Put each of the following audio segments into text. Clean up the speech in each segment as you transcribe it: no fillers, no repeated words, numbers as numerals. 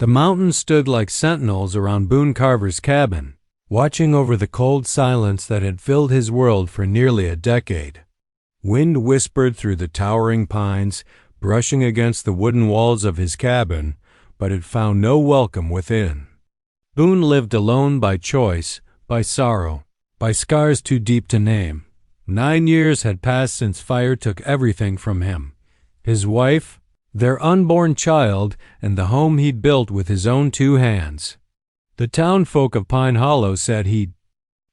The mountains stood like sentinels around Boone Carver's cabin, watching over the cold silence that had filled his world for nearly a decade. Wind whispered through the towering pines, brushing against the wooden walls of his cabin, but it found no welcome within. Boone lived alone by choice, by sorrow, by scars too deep to name. 9 years had passed since fire took everything from him: his wife, their unborn child, and the home he'd built with his own 2 hands. The townfolk of Pine Hollow said he'd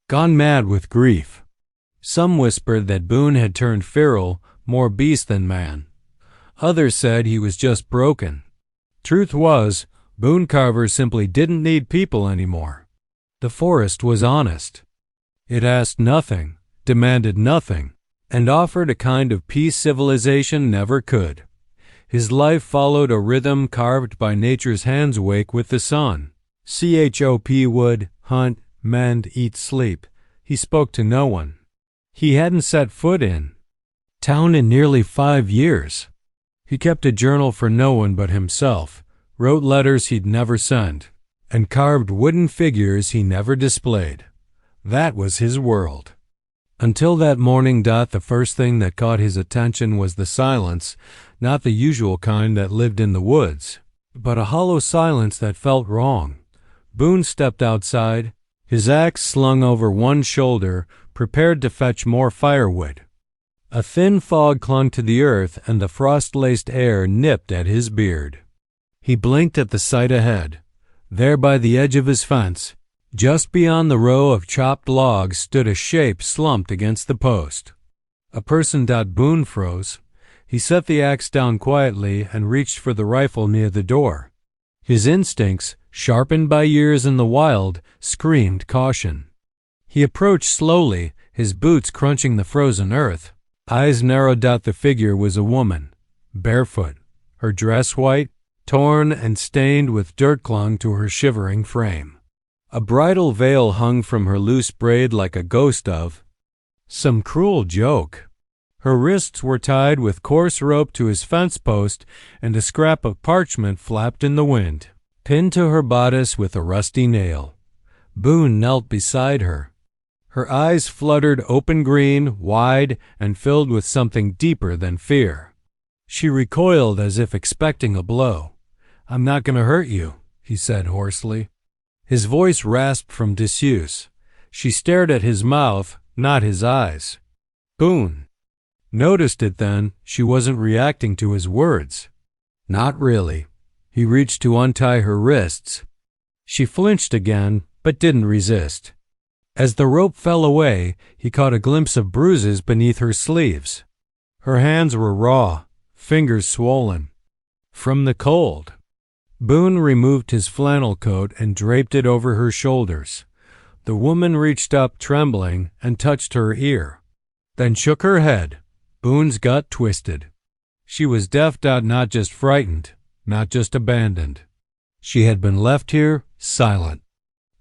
gone mad with grief. Some whispered that Boone had turned feral, more beast than man. Others said he was just broken. Truth was, Boone Carver simply didn't need people anymore. The forest was honest. It asked nothing, demanded nothing, and offered a kind of peace civilization never could. His life followed a rhythm carved by nature's hands wake with the sun. CHOP would hunt, mend, eat, sleep. He spoke to no one. He hadn't set foot in town in nearly 5 years. He kept a journal for no one but himself, wrote letters he'd never sent, and carved wooden figures he never displayed. That was his world. Until that morning, the first thing that caught his attention was the silence, not the usual kind that lived in the woods, but a hollow silence that felt wrong. Boone stepped outside, his axe slung over one shoulder, prepared to fetch more firewood. A thin fog clung to the earth, and the frost-laced air nipped at his beard. He blinked at the sight ahead. There by the edge of his fence, just beyond the row of chopped logs, stood a shape slumped against the post. A person. Boone froze. He set the axe down quietly and reached for the rifle near the door. His instincts, sharpened by years in the wild, screamed caution. He approached slowly, his boots crunching the frozen earth. Eyes narrowed. The figure was a woman, barefoot, her dress white, torn and stained with dirt clung to her shivering frame. A bridal veil hung from her loose braid like a ghost of some cruel joke. Her wrists were tied with coarse rope to his fence post, and a scrap of parchment flapped in the wind, pinned to her bodice with a rusty nail. Boone knelt beside her. Her eyes fluttered open green, wide, and filled with something deeper than fear. She recoiled as if expecting a blow. "I'm not going to hurt you," he said hoarsely. His voice rasped from disuse. She stared at his mouth, not his eyes. Boone noticed it then. She wasn't reacting to his words. Not really. He reached to untie her wrists. She flinched again, but didn't resist. As the rope fell away, he caught a glimpse of bruises beneath her sleeves. Her hands were raw, fingers swollen from the cold. Boone removed his flannel coat and draped it over her shoulders. The woman reached up, trembling, and touched her ear, then shook her head. Boone's gut twisted. She was deaf. Not just frightened, not just abandoned. She had been left here, silent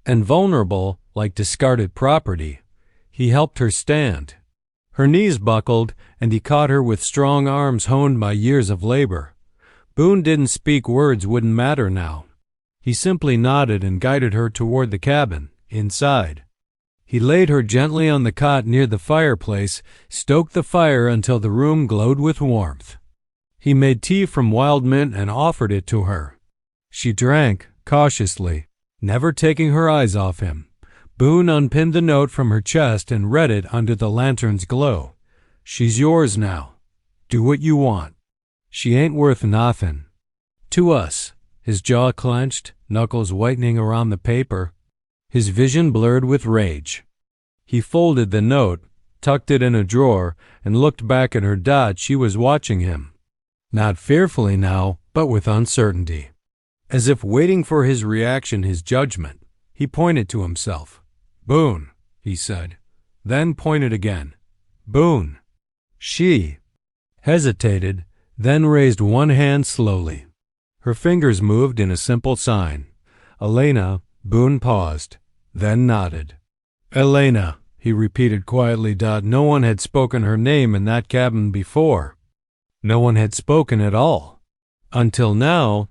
and vulnerable, like discarded property. He helped her stand. Her knees buckled, and he caught her with strong arms honed by years of labor. Boone didn't speak. Words wouldn't matter now. He simply nodded and guided her toward the cabin, inside. He laid her gently on the cot near the fireplace, stoked the fire until the room glowed with warmth. He made tea from wild mint and offered it to her. She drank, cautiously, never taking her eyes off him. Boone unpinned the note from her chest and read it under the lantern's glow. "She's yours now. Do what you want. She ain't worth nothin' to us." His jaw clenched, knuckles whitening around the paper. His vision blurred with rage. He folded the note, tucked it in a drawer, and looked back at her. She was watching him. Not fearfully now, but with uncertainty. As if waiting for his reaction, his judgment. He pointed to himself. "Boone," he said, then pointed again. "Boone." She hesitated, then raised one hand slowly. Her fingers moved in a simple sign. "Elena." Boone paused, then nodded. "Elena," he repeated quietly. No one had spoken her name in that cabin before. No one had spoken at all. Until now,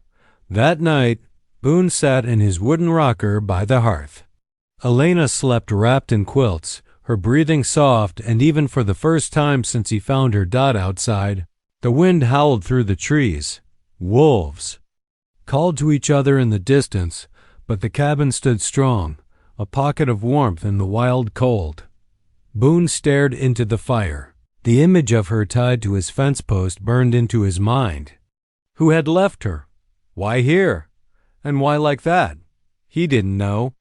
that night, Boone sat in his wooden rocker by the hearth. Elena slept wrapped in quilts, her breathing soft, and even for the first time since he found her Dot outside, the wind howled through the trees. Wolves called to each other in the distance, but the cabin stood strong, a pocket of warmth in the wild cold. Boone stared into the fire. The image of her tied to his fence post burned into his mind. Who had left her? Why here? And why like that? He didn't know.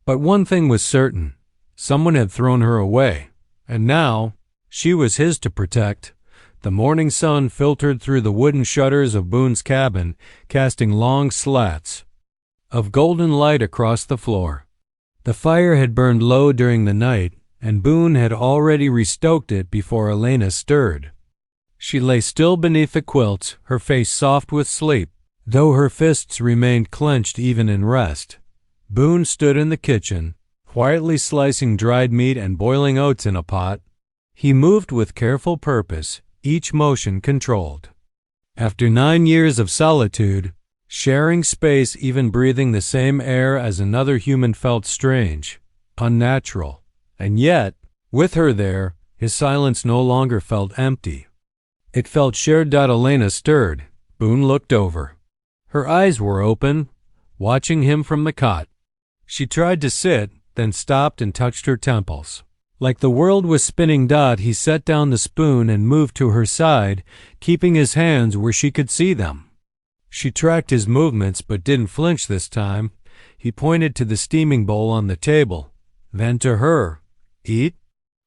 But one thing was certain. Someone had thrown her away, and now she was his to protect. The morning sun filtered through the wooden shutters of Boone's cabin, casting long slats of golden light across the floor. The fire had burned low during the night, and Boone had already restoked it before Elena stirred. She lay still beneath the quilts, her face soft with sleep, though her fists remained clenched even in rest. Boone stood in the kitchen, quietly slicing dried meat and boiling oats in a pot. He moved with careful purpose, each motion controlled. After 9 years of solitude, sharing space, even breathing the same air as another human, felt strange, unnatural. And yet, with her there, his silence no longer felt empty. It felt shared. Elena stirred. Boone looked over. Her eyes were open, watching him from the cot. She tried to sit, then stopped and touched her temples. Like the world was spinning. He set down the spoon and moved to her side, keeping his hands where she could see them. She tracked his movements but didn't flinch this time. He pointed to the steaming bowl on the table, then to her. Eat?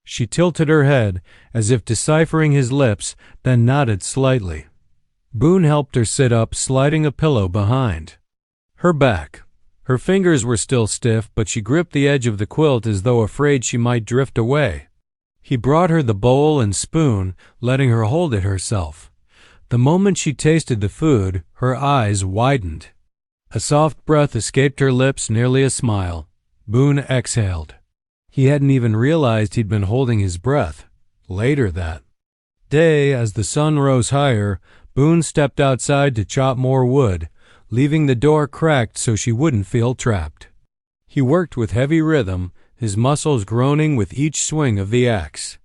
She tilted her head, as if deciphering his lips, then nodded slightly. Boone helped her sit up, sliding a pillow behind her back. Her fingers were still stiff, but she gripped the edge of the quilt as though afraid she might drift away. He brought her the bowl and spoon, letting her hold it herself. The moment she tasted the food, her eyes widened. A soft breath escaped her lips, nearly a smile. Boone exhaled. He hadn't even realized he'd been holding his breath. Later that day, as the sun rose higher, Boone stepped outside to chop more wood, leaving the door cracked so she wouldn't feel trapped. He worked with heavy rhythm, his muscles groaning with each swing of the axe.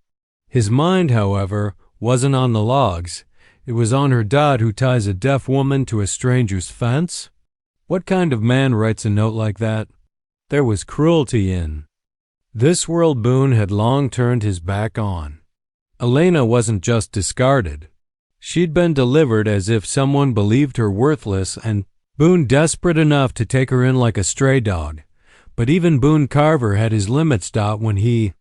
His mind, however, wasn't on the logs. It was on her. Who ties a deaf woman to a stranger's fence? What kind of man writes a note like that? There was cruelty in this world Boone had long turned his back on. Elena wasn't just discarded. She'd been delivered as if someone believed her worthless, and Boone desperate enough to take her in like a stray dog. But even Boone Carver had his limits. When he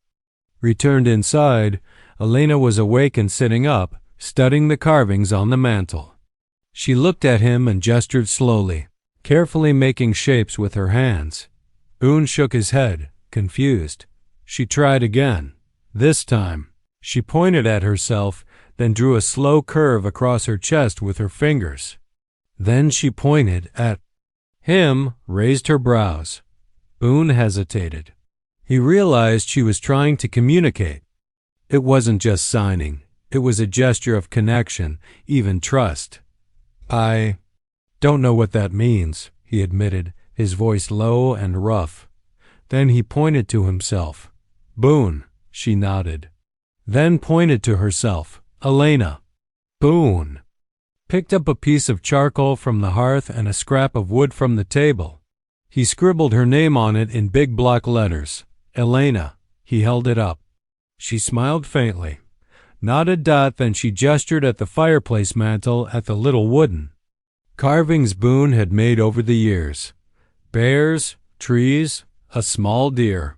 returned inside, Elena was awake and sitting up, studying the carvings on the mantel. She looked at him and gestured slowly, carefully making shapes with her hands. Boone shook his head, confused. She tried again. This time, she pointed at herself, then drew a slow curve across her chest with her fingers. Then she pointed at him, raised her brows. Boone hesitated. He realized she was trying to communicate. It wasn't just signing. It was a gesture of connection, even trust. I don't know what that means, he admitted, his voice low and rough. Then he pointed to himself. Boone, she nodded. Then pointed to herself. Elena. Boone picked up a piece of charcoal from the hearth and a scrap of wood from the table. He scribbled her name on it in big block letters. Elena. He held it up. She smiled faintly, nodded. Then she gestured at the fireplace mantel, at the little wooden carvings Boone had made over the years. Bears, trees, a small deer.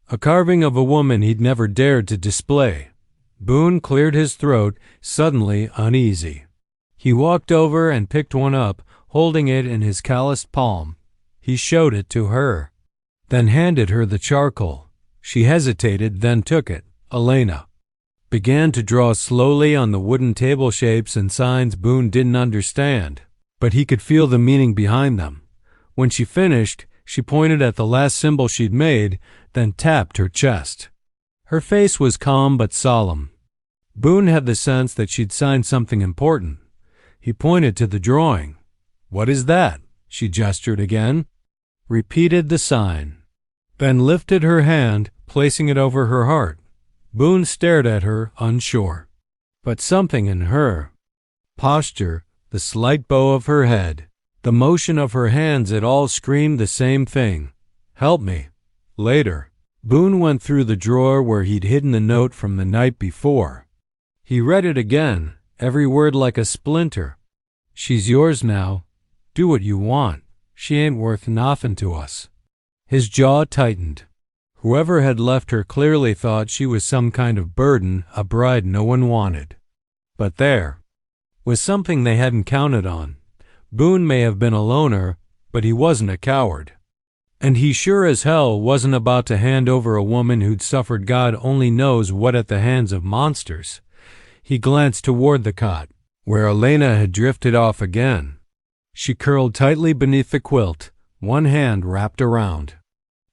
A carving of a woman he'd never dared to display. Boone cleared his throat, suddenly uneasy. He walked over and picked one up, holding it in his calloused palm. He showed it to her, then handed her the charcoal. She hesitated, then took it. Elena began to draw slowly on the wooden table shapes and signs Boone didn't understand, but he could feel the meaning behind them. When she finished, she pointed at the last symbol she'd made, then tapped her chest. Her face was calm but solemn. Boone had the sense that she'd signed something important. He pointed to the drawing. What is that? She gestured again, repeated the sign, then lifted her hand, placing it over her heart. Boone stared at her, unsure. But something in her posture, the slight bow of her head, the motion of her hands, it all screamed the same thing. Help me. Later. Boone went through the drawer where he'd hidden the note from the night before. He read it again, every word like a splinter. She's yours now. Do what you want. She ain't worth nothing to us. His jaw tightened. Whoever had left her clearly thought she was some kind of burden, a bride no one wanted. But there was something they hadn't counted on. Boone may have been a loner, but he wasn't a coward. And he sure as hell wasn't about to hand over a woman who'd suffered God only knows what at the hands of monsters. He glanced toward the cot, where Elena had drifted off again. She curled tightly beneath the quilt, one hand wrapped around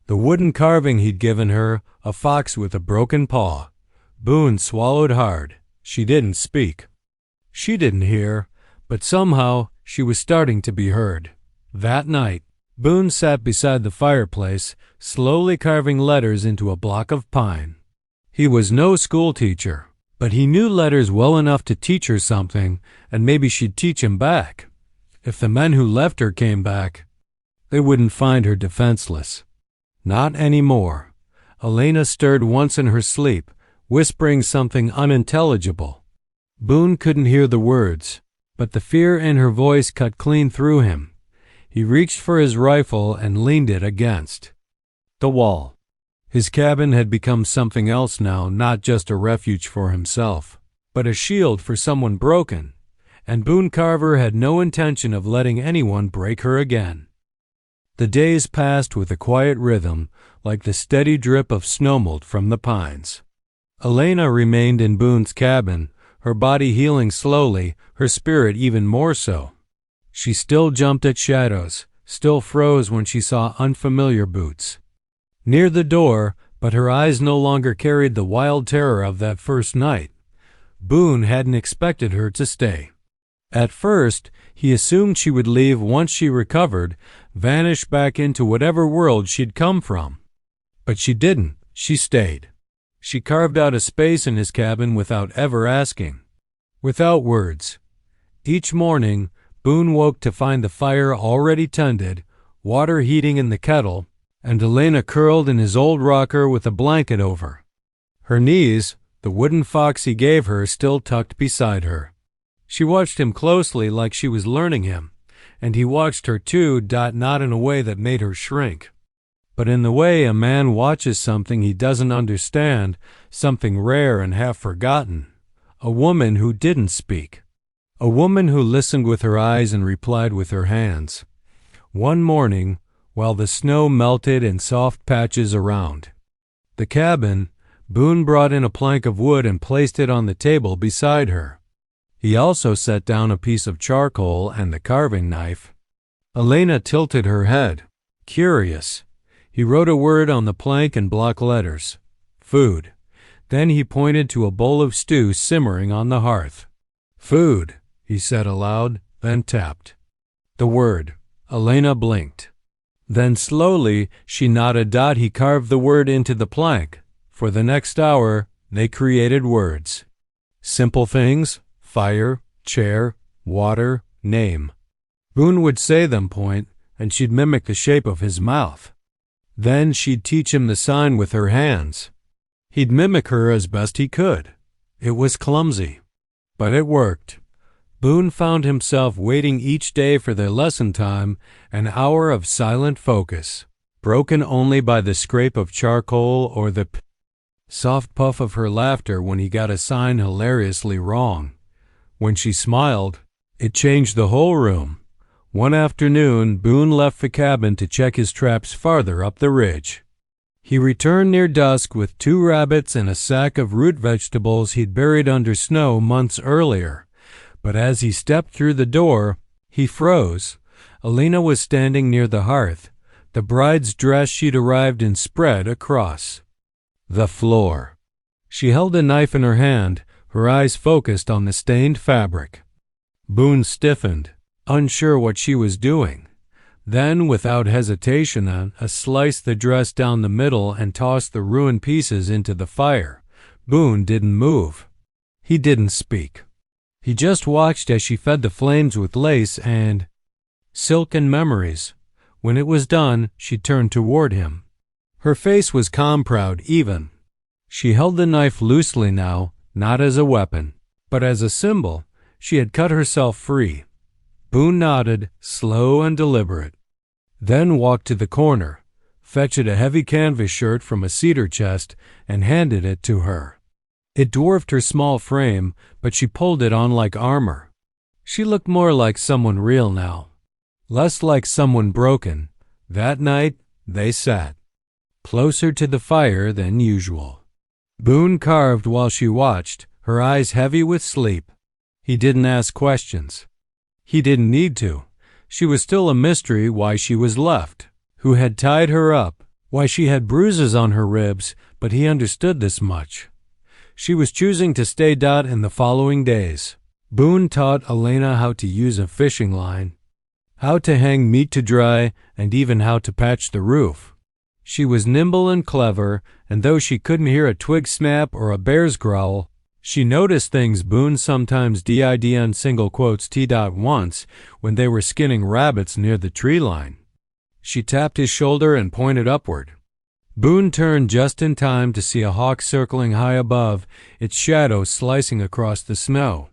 the wooden carving he'd given her, a fox with a broken paw. Boone swallowed hard. She didn't speak. She didn't hear, but somehow she was starting to be heard. That night, Boone sat beside the fireplace, slowly carving letters into a block of pine. He was no schoolteacher, but he knew letters well enough to teach her something, and maybe she'd teach him back. If the men who left her came back, they wouldn't find her defenseless. Not anymore. Elena stirred once in her sleep, whispering something unintelligible. Boone couldn't hear the words, but the fear in her voice cut clean through him. He reached for his rifle and leaned it against the wall. His cabin had become something else now, not just a refuge for himself, but a shield for someone broken, and Boone Carver had no intention of letting anyone break her again. The days passed with a quiet rhythm, like the steady drip of snowmelt from the pines. Elena remained in Boone's cabin, her body healing slowly, her spirit even more so. She still jumped at shadows, still froze when she saw unfamiliar boots near the door, but her eyes no longer carried the wild terror of that first night. Boone hadn't expected her to stay. At first, he assumed she would leave once she recovered, vanish back into whatever world she'd come from. But she didn't. She stayed. She carved out a space in his cabin without ever asking, without words. Each morning, Boone woke to find the fire already tended, water heating in the kettle, and Elena curled in his old rocker with a blanket over her knees, the wooden fox he gave her still tucked beside her. She watched him closely like she was learning him, and he watched her too, not in a way that made her shrink, but in the way a man watches something he doesn't understand, something rare and half-forgotten. A woman who didn't speak. A woman who listened with her eyes and replied with her hands. One morning, while the snow melted in soft patches around the cabin, Boone brought in a plank of wood and placed it on the table beside her. He also set down a piece of charcoal and the carving knife. Elena tilted her head, curious. He wrote a word on the plank in block letters. Food. Then he pointed to a bowl of stew simmering on the hearth. Food, he said aloud, then tapped the word. Elena blinked. Then slowly she nodded. He carved the word into the plank. For the next hour, they created words. Simple things: fire, chair, water, name. Boone would say them, point, and she'd mimic the shape of his mouth. Then she'd teach him the sign with her hands. He'd mimic her as best he could. It was clumsy, but it worked. Boone found himself waiting each day for their lesson time, an hour of silent focus, broken only by the scrape of charcoal or the soft puff of her laughter when he got a sign hilariously wrong. When she smiled, it changed the whole room. One afternoon, Boone left the cabin to check his traps farther up the ridge. He returned near dusk with 2 rabbits and a sack of root vegetables he'd buried under snow months earlier. But as he stepped through the door, he froze. Elena was standing near the hearth, the bride's dress she'd arrived in spread across the floor. She held a knife in her hand, her eyes focused on the stained fabric. Boone stiffened, unsure what she was doing, Then, without hesitation, sliced the dress down the middle and tossed the ruined pieces into the fire. Boone didn't move. He didn't speak. He just watched as she fed the flames with lace and silk and memories. When it was done, she turned toward him. Her face was calm, proud, even. She held the knife loosely now, not as a weapon, but as a symbol. She had cut herself free. Boone nodded, slow and deliberate, then walked to the corner, fetched a heavy canvas shirt from a cedar chest, and handed it to her. It dwarfed her small frame, but she pulled it on like armor. She looked more like someone real now, less like someone broken. That night, they sat closer to the fire than usual. Boone carved while she watched, her eyes heavy with sleep. He didn't ask questions. He didn't need to. She was still a mystery why she was left, who had tied her up, why she had bruises on her ribs, but he understood this much. She was choosing to stay. In the following days, Boone taught Elena how to use a fishing line, how to hang meat to dry, and even how to patch the roof. She was nimble and clever, and though she couldn't hear a twig snap or a bear's growl, she noticed things Boone sometimes did in single quotes t. Once, when they were skinning rabbits near the tree line. She tapped his shoulder and pointed upward. Boone turned just in time to see a hawk circling high above, its shadow slicing across the snow.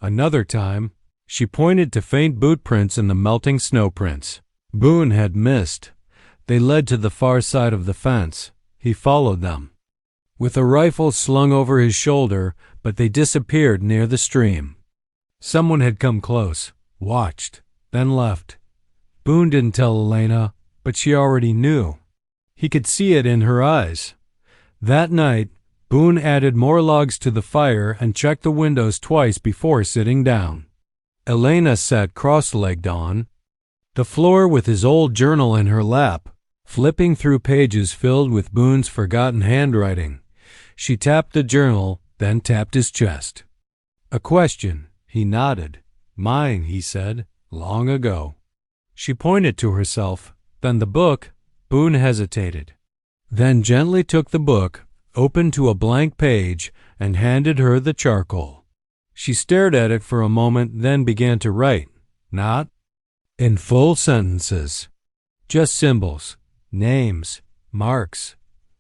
Another time, she pointed to faint boot prints in the melting snow prints. Boone had missed. They led to the far side of the fence. He followed them, with a rifle slung over his shoulder, but they disappeared near the stream. Someone had come close, watched, then left. Boone didn't tell Elena, but she already knew. He could see it in her eyes. That night, Boone added more logs to the fire and checked the windows twice before sitting down. Elena sat cross-legged on the floor with his old journal in her lap, flipping through pages filled with Boone's forgotten handwriting. She tapped the journal, then tapped his chest. A question. He nodded. Mine, he said, long ago. She pointed to herself. Then the book. Boone hesitated, then gently took the book, opened to a blank page, and handed her the charcoal. She stared at it for a moment, then began to write. Not in full sentences, just symbols, names, marks.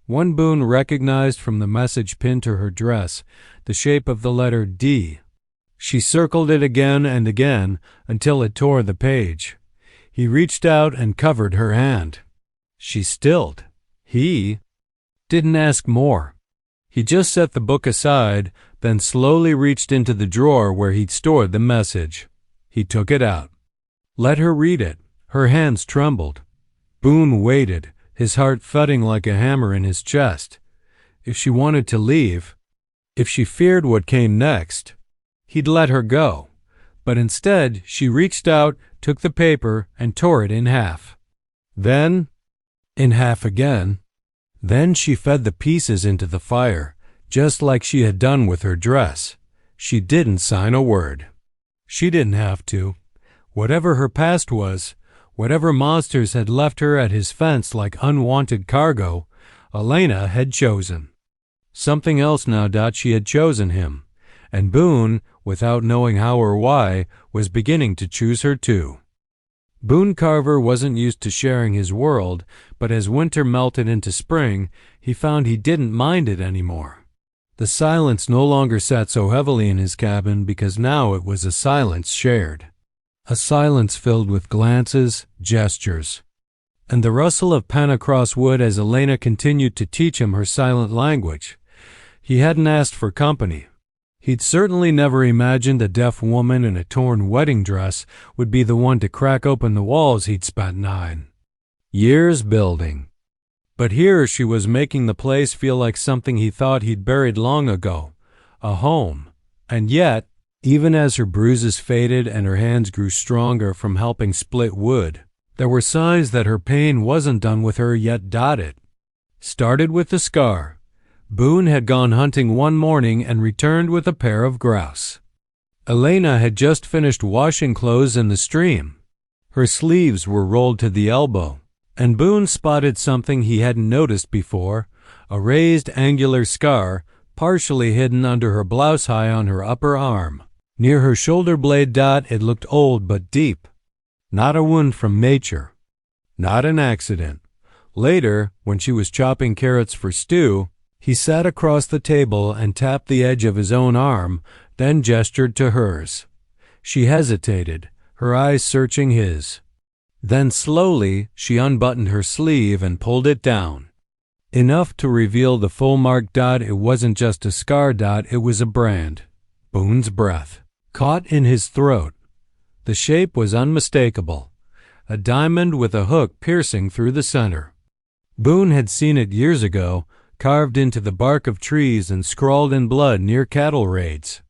One Boone recognized from the message pinned to her dress, the shape of the letter D. She circled it again and again until it tore the page. He reached out and covered her hand. She stilled. He didn't ask more. He just set the book aside, then slowly reached into the drawer where he'd stored the message. He took it out. Let her read it. Her hands trembled. Boone waited, his heart thudding like a hammer in his chest. If she wanted to leave, if she feared what came next, he'd let her go. But instead, she reached out, took the paper, and tore it in half. Then, in half again. Then she fed the pieces into the fire, just like she had done with her dress. She didn't sign a word. She didn't have to. Whatever her past was, whatever monsters had left her at his fence like unwanted cargo, Elena had chosen. Something else now. She had chosen him, and Boone, without knowing how or why, was beginning to choose her too. Boone Carver wasn't used to sharing his world, but as winter melted into spring, he found he didn't mind it anymore. The silence no longer sat so heavily in his cabin because now it was a silence shared. A silence filled with glances, gestures, and the rustle of pen across wood as Elena continued to teach him her silent language. He hadn't asked for company. He'd certainly never imagined a deaf woman in a torn wedding dress would be the one to crack open the walls he'd spent 9 years building. But here she was making the place feel like something he thought he'd buried long ago, a home. And yet, even as her bruises faded and her hands grew stronger from helping split wood, there were signs that her pain wasn't done with her yet. It started with the scar. Boone had gone hunting one morning and returned with a pair of grouse. Elena had just finished washing clothes in the stream. Her sleeves were rolled to the elbow, and Boone spotted something he hadn't noticed before, a raised angular scar partially hidden under her blouse high on her upper arm. Near her shoulder blade dot it looked old but deep. Not a wound from nature. Not an accident. Later, when she was chopping carrots for stew, he sat across the table and tapped the edge of his own arm, then gestured to hers. She hesitated, her eyes searching his. Then slowly she unbuttoned her sleeve and pulled it down. Enough to reveal the full marked dot. It wasn't just a scar dot, it was a brand. Boone's breath. Caught in his throat. The shape was unmistakable. A diamond with a hook piercing through the center. Boone had seen it years ago, carved into the bark of trees and scrawled in blood near cattle raids.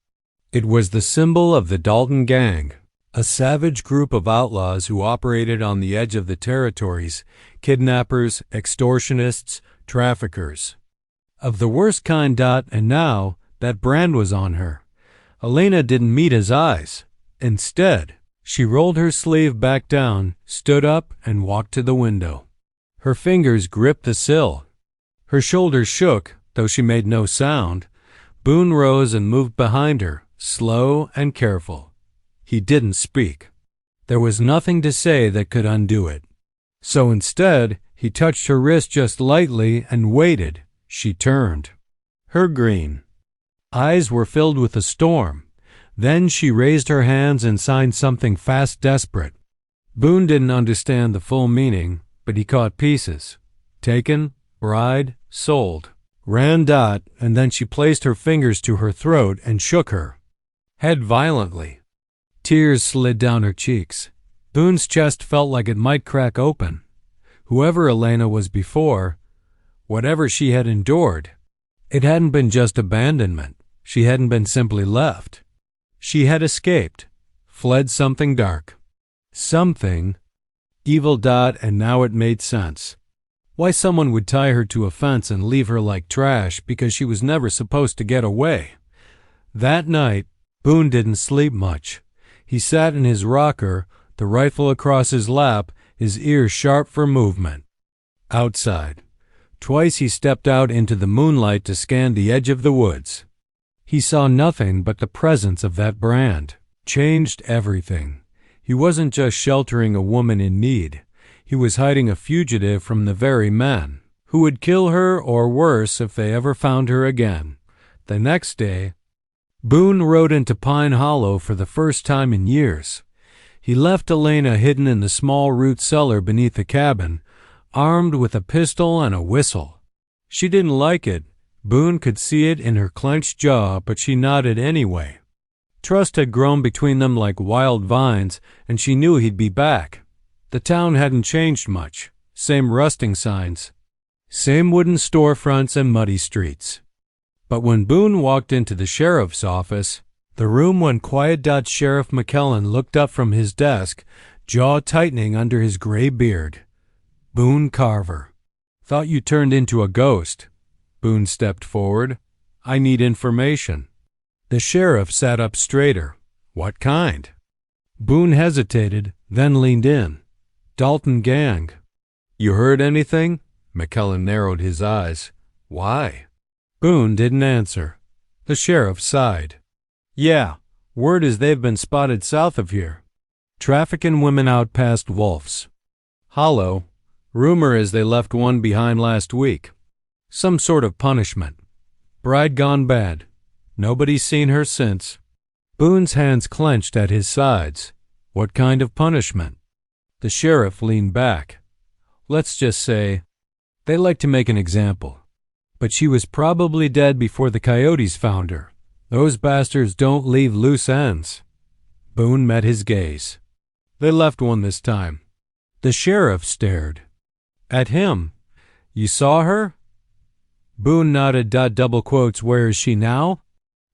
It was the symbol of the Dalton Gang, a savage group of outlaws who operated on the edge of the territories, kidnappers, extortionists, traffickers. Of the worst kind. And now that brand was on her. Elena didn't meet his eyes. Instead, she rolled her sleeve back down, stood up, and walked to the window. Her fingers gripped the sill. Her shoulders shook, though she made no sound. Boone rose and moved behind her, slow and careful. He didn't speak. There was nothing to say that could undo it. So instead, he touched her wrist just lightly and waited. She turned. Her green eyes were filled with a storm. Then she raised her hands and signed something fast, desperate. Boone didn't understand the full meaning, but he caught pieces. Taken, bride, sold. Ran. And then she placed her fingers to her throat and shook her head violently. Tears slid down her cheeks. Boone's chest felt like it might crack open. Whoever Elena was before, whatever she had endured, it hadn't been just abandonment. She hadn't been simply left. She had escaped, fled something dark. Something evil. And now it made sense. Why someone would tie her to a fence and leave her like trash because she was never supposed to get away. That night, Boone didn't sleep much. He sat in his rocker, the rifle across his lap, his ears sharp for movement. Outside. Twice he stepped out into the moonlight to scan the edge of the woods. He saw nothing but the presence of that brand. Changed everything. He wasn't just sheltering a woman in need. He was hiding a fugitive from the very men who would kill her or worse if they ever found her again. The next day, Boone rode into Pine Hollow for the first time in years. He left Elena hidden in the small root cellar beneath the cabin, armed with a pistol and a whistle. She didn't like it. Boone could see it in her clenched jaw, but she nodded anyway. Trust had grown between them like wild vines, and she knew he'd be back. The town hadn't changed much. Same rusting signs. Same wooden storefronts and muddy streets. But when Boone walked into the sheriff's office, the room went quiet. Sheriff McKellen looked up from his desk, jaw tightening under his gray beard. Boone Carver. Thought you turned into a ghost. Boone stepped forward. I need information. The sheriff sat up straighter. What kind? Boone hesitated, then leaned in. Dalton Gang. You heard anything? McKellen narrowed his eyes. Why? Boone didn't answer. The sheriff sighed. Yeah, word is they've been spotted south of here. Trafficking women out past Wolf's Hollow. Rumor is they left one behind last week. Some sort of punishment. Bride gone bad. Nobody's seen her since. Boone's hands clenched at his sides. What kind of punishment? The sheriff leaned back. Let's just say, they like to make an example. But she was probably dead before the coyotes found her. Those bastards don't leave loose ends. Boone met his gaze. They left one this time. The sheriff stared. At him. You saw her? Boone nodded. Double quotes, where is she now?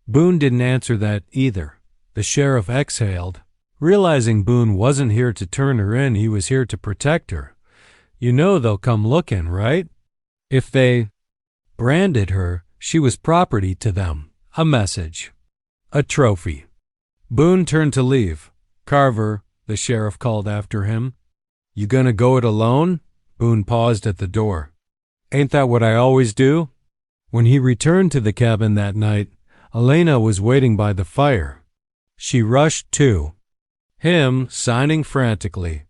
Boone didn't answer that either. The sheriff exhaled. Realizing Boone wasn't here to turn her in, he was here to protect her. You know they'll come looking, right? If they branded her, she was property to them. A message. A trophy. Boone turned to leave. Carver, the sheriff called after him. "You gonna go it alone?" Boone paused at the door. "Ain't that what I always do?" When he returned to the cabin that night, Elena was waiting by the fire. She rushed to him, signing frantically.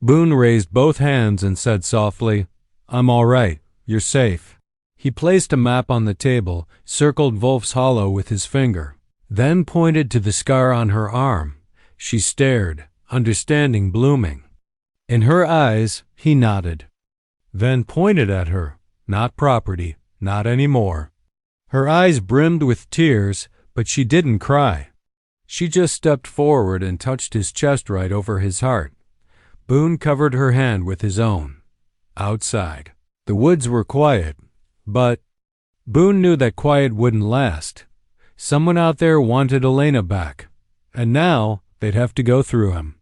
Boone raised both hands and said softly, "I'm all right. You're safe." He placed a map on the table, circled Wolf's Hollow with his finger, then pointed to the scar on her arm. She stared, understanding blooming. In her eyes, he nodded, then pointed at her. Not property, not anymore. Her eyes brimmed with tears, but she didn't cry. She just stepped forward and touched his chest right over his heart. Boone covered her hand with his own. Outside, the woods were quiet, but Boone knew that quiet wouldn't last. Someone out there wanted Elena back, and now they'd have to go through him.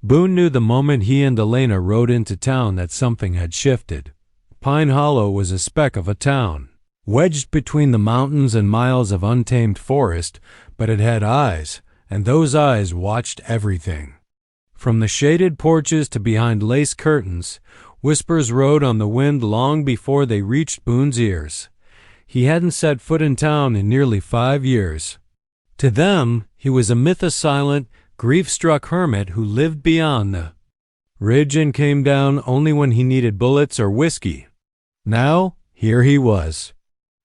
Boone knew the moment he and Elena rode into town that something had shifted. Pine Hollow was a speck of a town, wedged between the mountains and miles of untamed forest, but it had eyes, and those eyes watched everything. From the shaded porches to behind lace curtains, whispers rode on the wind long before they reached Boone's ears. He hadn't set foot in town in nearly 5 years. To them, he was a myth-silent, grief-struck hermit who lived beyond the ridge and came down only when he needed bullets or whiskey. Now, here he was,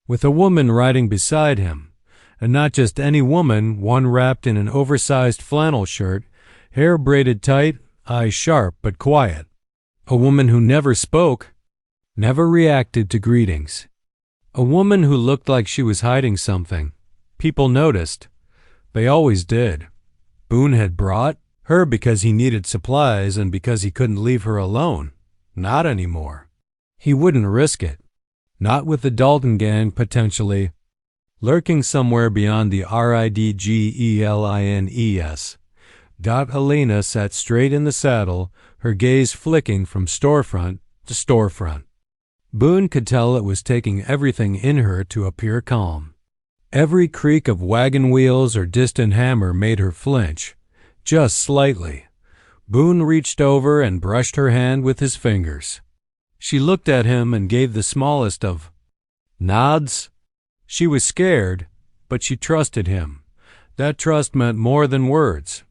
with a woman riding beside him, and not just any woman, one wrapped in an oversized flannel shirt, hair braided tight, eyes sharp but quiet. A woman who never spoke, never reacted to greetings. A woman who looked like she was hiding something. People noticed. They always did. Boone had brought her because he needed supplies and because he couldn't leave her alone. Not anymore. He wouldn't risk it. Not with the Dalton gang, potentially, lurking somewhere beyond the RIDGELINES. Elena sat straight in the saddle, her gaze flicking from storefront to storefront. Boone could tell it was taking everything in her to appear calm. Every creak of wagon wheels or distant hammer made her flinch, just slightly. Boone reached over and brushed her hand with his fingers. She looked at him and gave the smallest of nods. She was scared, but she trusted him. That trust meant more than words.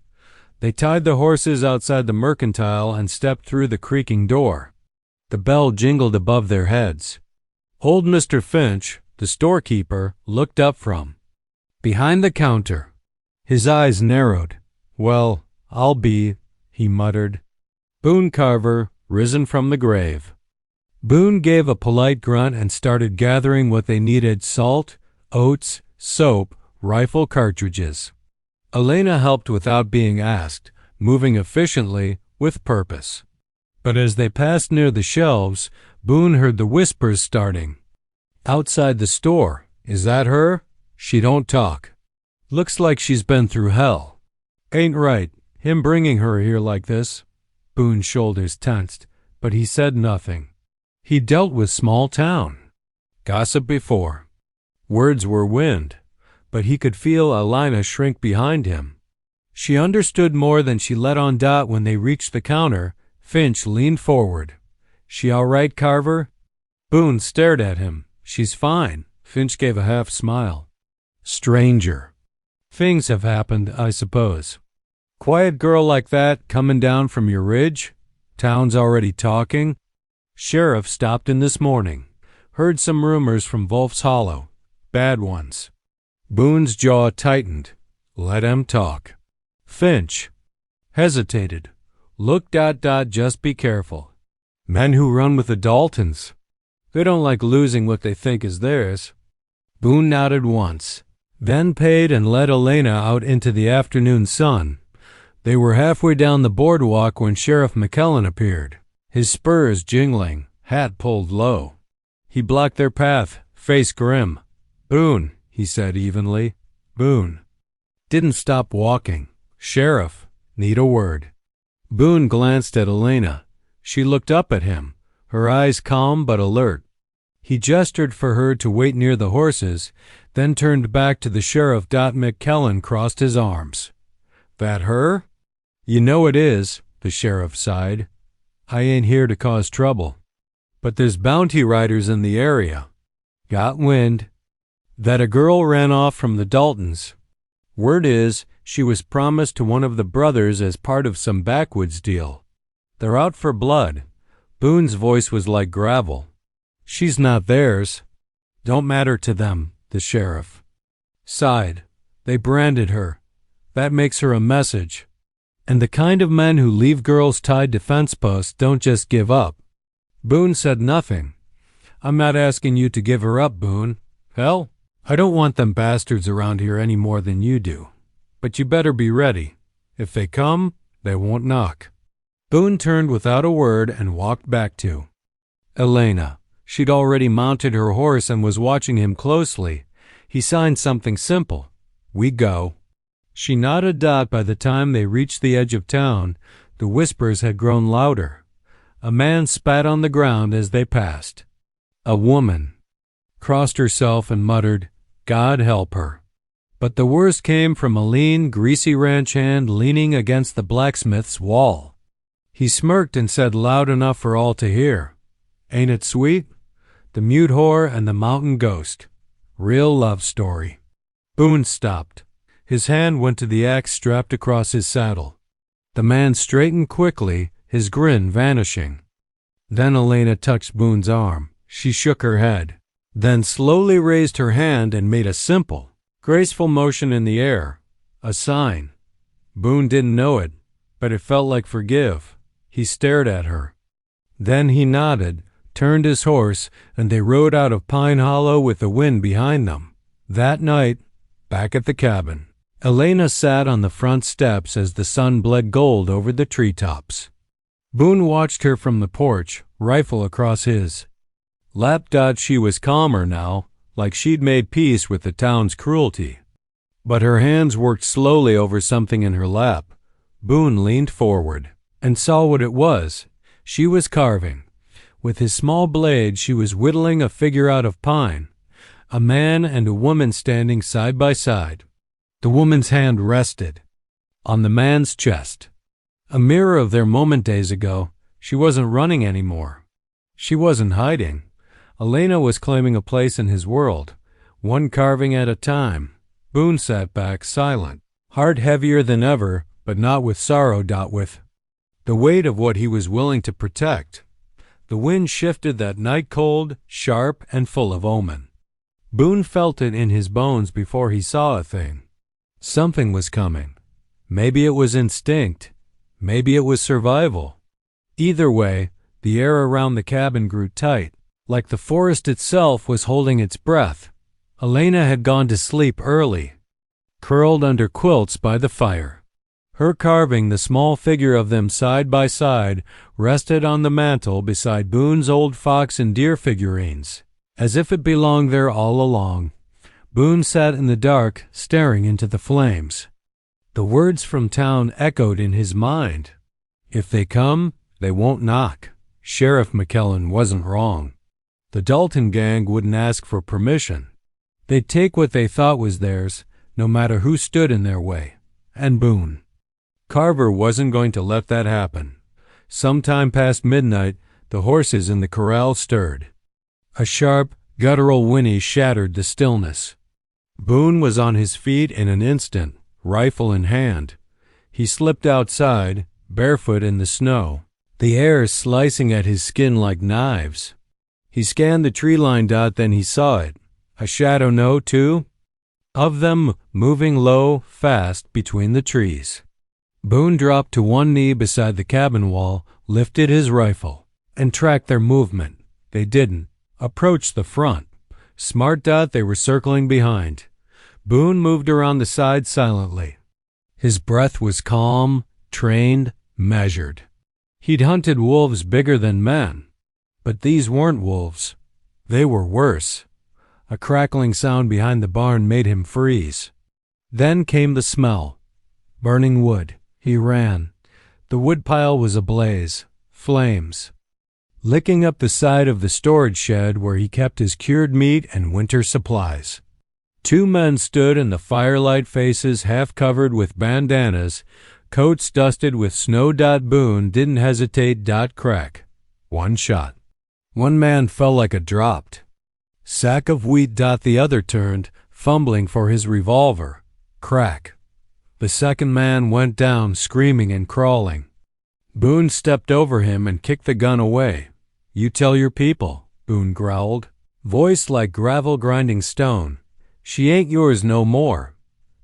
They tied the horses outside the mercantile and stepped through the creaking door. The bell jingled above their heads. Old Mr. Finch, the storekeeper, looked up from behind the counter. His eyes narrowed. "Well, I'll be," he muttered. Boone Carver, risen from the grave. Boone gave a polite grunt and started gathering what they needed: salt, oats, soap, rifle cartridges. Elena helped without being asked, moving efficiently, with purpose. But as they passed near the shelves, Boone heard the whispers starting. "Outside the store. Is that her? She don't talk. Looks like she's been through hell. Ain't right, him bringing her here like this." Boone's shoulders tensed, but he said nothing. He dealt with small town gossip before. Words were wind, but he could feel Elena shrink behind him. She understood more than she let on. When they reached the counter, Finch leaned forward. "She all right, Carver?" Boone stared at him. "She's fine." Finch gave a half smile. "Stranger. Things have happened, I suppose. Quiet girl like that coming down from your ridge? Town's already talking?" "Sheriff stopped in this morning. Heard some rumors from Wolf's Hollow. Bad ones." Boone's jaw tightened. Let him talk. Finch hesitated. "Look, just be careful. Men who run with the Daltons, they don't like losing what they think is theirs." Boone nodded once, then paid and led Elena out into the afternoon sun. They were halfway down the boardwalk when Sheriff McKellen appeared, his spurs jingling, hat pulled low. He blocked their path, face grim. "Boone," he said evenly. Boone didn't stop walking. "Sheriff, need a word." Boone glanced at Elena. She looked up at him, her eyes calm but alert. He gestured for her to wait near the horses, then turned back to the sheriff. McKellen crossed his arms. "That her?" "You know it is," the sheriff sighed. "I ain't here to cause trouble. But there's bounty riders in the area. Got wind that a girl ran off from the Daltons. Word is she was promised to one of the brothers as part of some backwoods deal. They're out for blood." Boone's voice was like gravel. "She's not theirs." "Don't matter to them," the sheriff sighed. "They branded her. That makes her a message. And the kind of men who leave girls tied to fence posts don't just give up." Boone said nothing. "I'm not asking you to give her up, Boone. Hell, I don't want them bastards around here any more than you do. But you better be ready. If they come, they won't knock." Boone turned without a word and walked back to Elena. She'd already mounted her horse and was watching him closely. He signed something simple. "We go." She nodded. By the time they reached the edge of town, the whispers had grown louder. A man spat on the ground as they passed. A woman crossed herself and muttered, "God help her." But the worst came from a lean, greasy ranch hand leaning against the blacksmith's wall. He smirked and said loud enough for all to hear, "Ain't it sweet? The mute whore and the mountain ghost. Real love story." Boone stopped. His hand went to the axe strapped across his saddle. The man straightened quickly, his grin vanishing. Then Elena touched Boone's arm. She shook her head, then slowly raised her hand and made a simple, graceful motion in the air, a sign. Boone didn't know it, but it felt like forgive. He stared at her. Then he nodded, turned his horse, and they rode out of Pine Hollow with the wind behind them. That night, back at the cabin, Elena sat on the front steps as the sun bled gold over the treetops. Boone watched her from the porch, rifle across his lap. She was calmer now, like she'd made peace with the town's cruelty. But her hands worked slowly over something in her lap. Boone leaned forward and saw what it was. She was carving. With his small blade she was whittling a figure out of pine, a man and a woman standing side by side. The woman's hand rested on the man's chest, a mirror of their moment days ago. She wasn't running anymore. She wasn't hiding. Elena was claiming a place in his world, one carving at a time. Boone sat back, silent, heart heavier than ever, but not with sorrow. With the weight of what he was willing to protect. The wind shifted that night, cold, sharp, and full of omen. Boone felt it in his bones before he saw a thing. Something was coming. Maybe it was instinct. Maybe it was survival. Either way, the air around the cabin grew tight, like the forest itself was holding its breath. Elena had gone to sleep early, curled under quilts by the fire. Her carving, the small figure of them side by side, rested on the mantel beside Boone's old fox and deer figurines, as if it belonged there all along. Boone sat in the dark, staring into the flames. The words from town echoed in his mind. If they come, they won't knock. Sheriff McKellen wasn't wrong. The Dalton gang wouldn't ask for permission. They'd take what they thought was theirs, no matter who stood in their way. And Boone Carver wasn't going to let that happen. Sometime past midnight, the horses in the corral stirred. A sharp, guttural whinny shattered the stillness. Boone was on his feet in an instant, rifle in hand. He slipped outside, barefoot in the snow, the air slicing at his skin like knives. He scanned the tree line. Then he saw it. A shadow, no, two of them, moving low, fast between the trees. Boone dropped to one knee beside the cabin wall, lifted his rifle, and tracked their movement. They didn't approach the front. Smart. They were circling behind. Boone moved around the side silently. His breath was calm, trained, measured. He'd hunted wolves bigger than men. But these weren't wolves. They were worse. A crackling sound behind the barn made him freeze. Then came the smell. Burning wood. He ran. The woodpile was ablaze. Flames licking up the side of the storage shed where he kept his cured meat and winter supplies. Two men stood in the firelight, faces half covered with bandanas, Coats dusted with snow. Boone didn't hesitate. Crack. One shot. One man fell like a dropped sack of wheat. The other turned, fumbling for his revolver. Crack. The second man went down, screaming and crawling. Boone stepped over him and kicked the gun away. "You tell your people," Boone growled, voice like gravel grinding stone. "She ain't yours no more."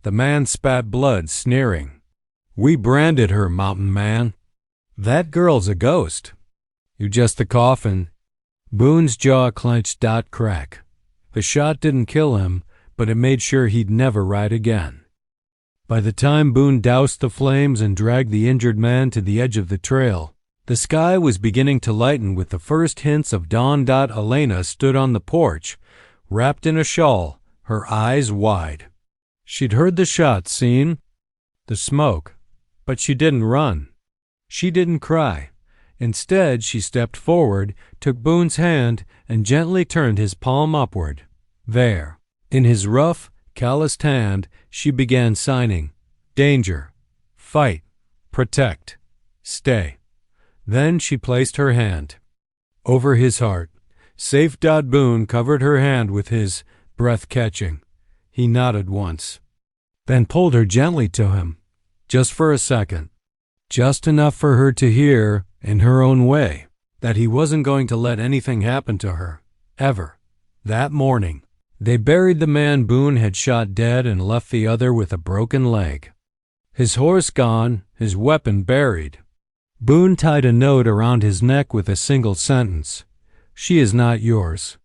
The man spat blood, sneering. "We branded her, mountain man. That girl's a ghost. You just the coffin." Boone's jaw clenched. Crack. The shot didn't kill him, but it made sure he'd never ride again. By the time Boone doused the flames and dragged the injured man to the edge of the trail, the sky was beginning to lighten with the first hints of dawn. Elena stood on the porch, wrapped in a shawl, her eyes wide. She'd heard the shots, seen the smoke, but she didn't run. She didn't cry. Instead, she stepped forward, took Boone's hand, and gently turned his palm upward. There, in his rough, calloused hand, she began signing: danger, fight, protect, stay. Then she placed her hand over his heart. Safe. Boone covered her hand with his, breath catching. He nodded once, then pulled her gently to him, just for a second, just enough for her to hear, in her own way, that he wasn't going to let anything happen to her, ever. That morning, they buried the man Boone had shot dead and left the other with a broken leg. His horse gone, his weapon buried. Boone tied a note around his neck with a single sentence: "She is not yours.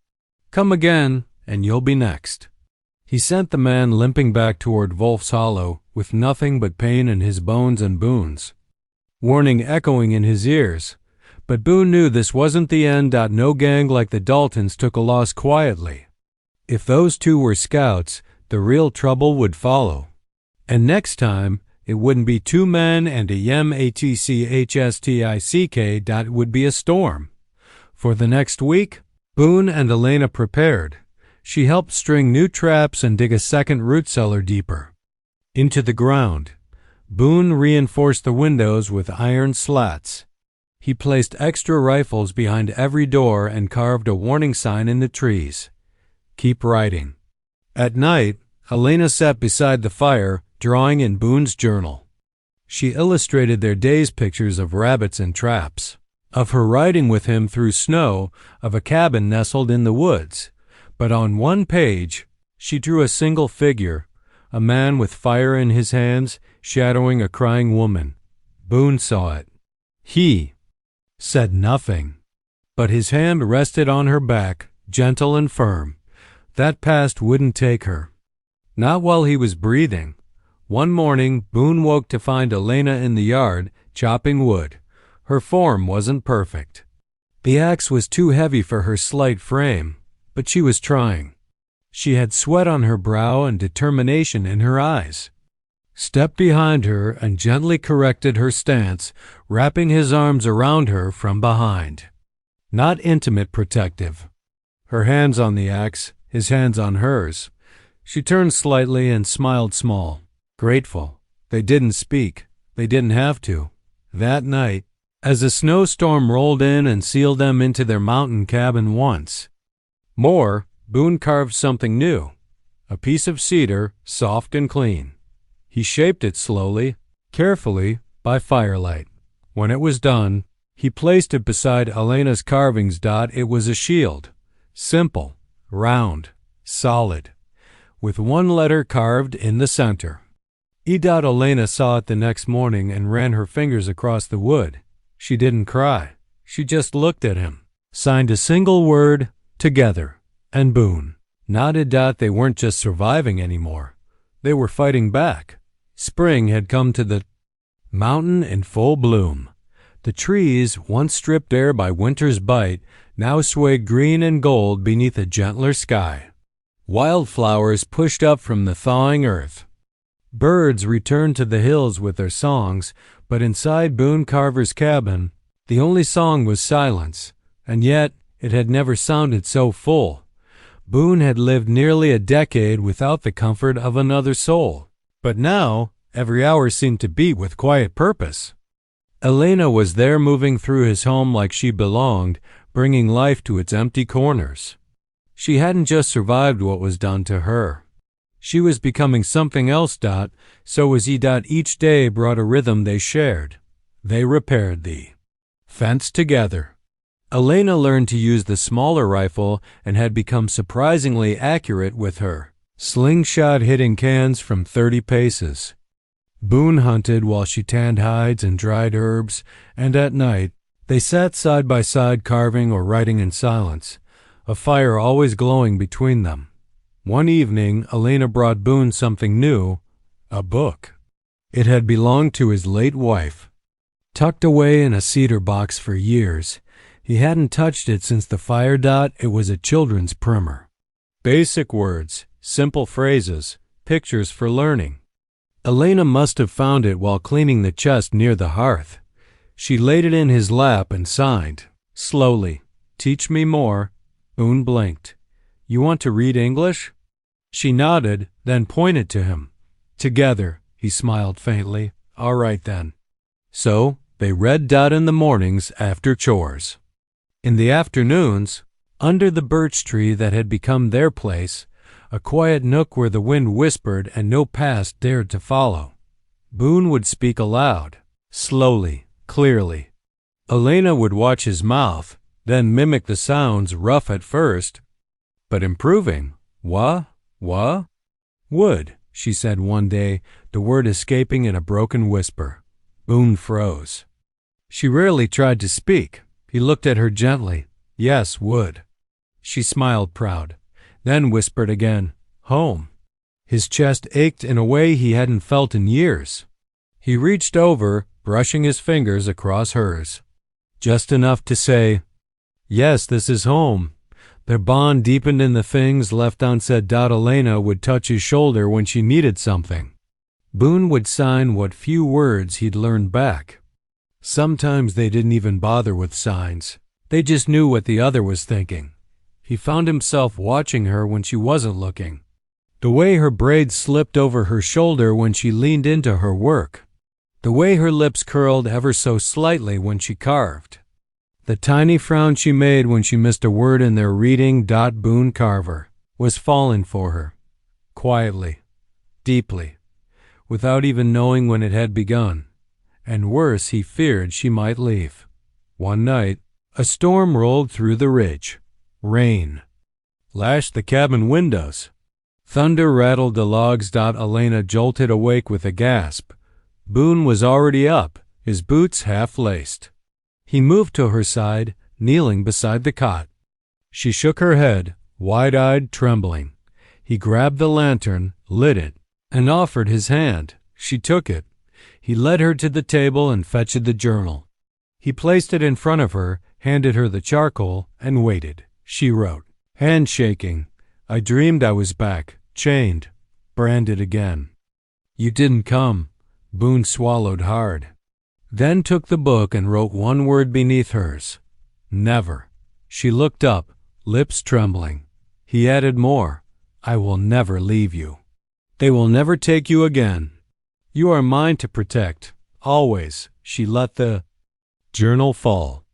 Come again, and you'll be next." He sent the man limping back toward Wolf's Hollow with nothing but pain in his bones and Boone's warning echoing in his ears. But Boone knew this wasn't the end. No gang like the Daltons took a loss quietly. If those two were scouts, the real trouble would follow. And next time, it wouldn't be two men and a yem-a-t-c-h-s-t-i-c-k. It would be a storm. For the next week, Boone and Elena prepared. She helped string new traps and dig a second root cellar deeper into the ground. Boone reinforced the windows with iron slats. He placed extra rifles behind every door and carved a warning sign in the trees: "Keep riding." At night, Elena sat beside the fire, drawing in Boone's journal. She illustrated their day's pictures of rabbits and traps, of her riding with him through snow, of a cabin nestled in the woods. But on one page, she drew a single figure, a man with fire in his hands, shadowing a crying woman. Boone saw it. He said nothing, but his hand rested on her back, gentle and firm. That past wouldn't take her. Not while he was breathing. One morning, Boone woke to find Elena in the yard, chopping wood. Her form wasn't perfect. The axe was too heavy for her slight frame, but she was trying. She had sweat on her brow and determination in her eyes. Stepped behind her and gently corrected her stance, wrapping his arms around her from behind. Not intimate, protective. Her hands on the axe, his hands on hers. She turned slightly and smiled small, grateful. They didn't speak. They didn't have to. That night, as a snowstorm rolled in and sealed them into their mountain cabin once more, Boone carved something new, a piece of cedar, soft and clean. He shaped it slowly, carefully, by firelight. When it was done, he placed it beside Elena's carvings. It was a shield, simple, round, solid, with one letter carved in the center. Elena saw it the next morning and ran her fingers across the wood. She didn't cry. She just looked at him, signed a single word, together, and Boone nodded. They weren't just surviving anymore. They were fighting back. Spring had come to the mountain in full bloom. The trees, once stripped bare by winter's bite, now swayed green and gold beneath a gentler sky. Wildflowers pushed up from the thawing earth. Birds returned to the hills with their songs, but inside Boone Carver's cabin, the only song was silence, and yet it had never sounded so full. Boone had lived nearly a decade without the comfort of another soul. But now, Every hour seemed to beat with quiet purpose. Elena was there, moving through his home like she belonged, bringing life to its empty corners. She hadn't just survived what was done to her. She was becoming something else. So was he. Each day brought a rhythm they shared. They repaired the fence together. Elena learned to use the smaller rifle and had become surprisingly accurate with her slingshot, hitting cans from 30 paces. Boone hunted while she tanned hides and dried herbs, and at night they sat side by side, carving or writing in silence, a fire always glowing between them. One evening, Elena brought Boone something new, a book. It had belonged to his late wife. Tucked away in a cedar box for years, he hadn't touched it since the fire. It was a children's primer. Basic words, simple phrases, pictures for learning. Elena must have found it while cleaning the chest near the hearth. She laid it in his lap and signed, slowly, "Teach me more." Boone blinked. "You want to read English?" She nodded, then pointed to him. "Together," he smiled faintly. "All right then." So they read. In the mornings after chores. In the afternoons, under the birch tree that had become their place, a quiet nook where the wind whispered and no past dared to follow, Boone would speak aloud, slowly, clearly. Elena would watch his mouth, then mimic the sounds, rough at first, but improving. "Wha? Wood," she said one day, the word escaping in a broken whisper. Boone froze. She rarely tried to speak. He looked at her gently. "Yes, wood." She smiled, proud, then whispered again, "Home." His chest ached in a way he hadn't felt in years. He reached over, brushing his fingers across hers, just enough to say, "Yes, this is home." Their bond deepened in the things left unsaid. Elena would touch his shoulder when she needed something. Boone would sign what few words he'd learned back. Sometimes they didn't even bother with signs. They just knew what the other was thinking. He found himself watching her when she wasn't looking. The way her braids slipped over her shoulder when she leaned into her work. The way her lips curled ever so slightly when she carved. The tiny frown she made when she missed a word in their reading. Boone Carver was falling for her, quietly, deeply, without even knowing when it had begun. And worse, he feared she might leave. One night, a storm rolled through the ridge. Rain lashed the cabin windows. Thunder rattled the logs. Elena jolted awake with a gasp. Boone was already up, his boots half laced. He moved to her side, kneeling beside the cot. She shook her head, wide-eyed, trembling. He grabbed the lantern, lit it, and offered his hand. She took it. He led her to the table and fetched the journal. He placed it in front of her, handed her the charcoal, and waited. She wrote, hand shaking, "I dreamed I was back, chained, branded again." "You didn't come." Boone swallowed hard. Then took the book and wrote one word beneath hers. "Never." She looked up, lips trembling. He added more, "I will never leave you. They will never take you again. You are mine to protect, always." She let the journal fall,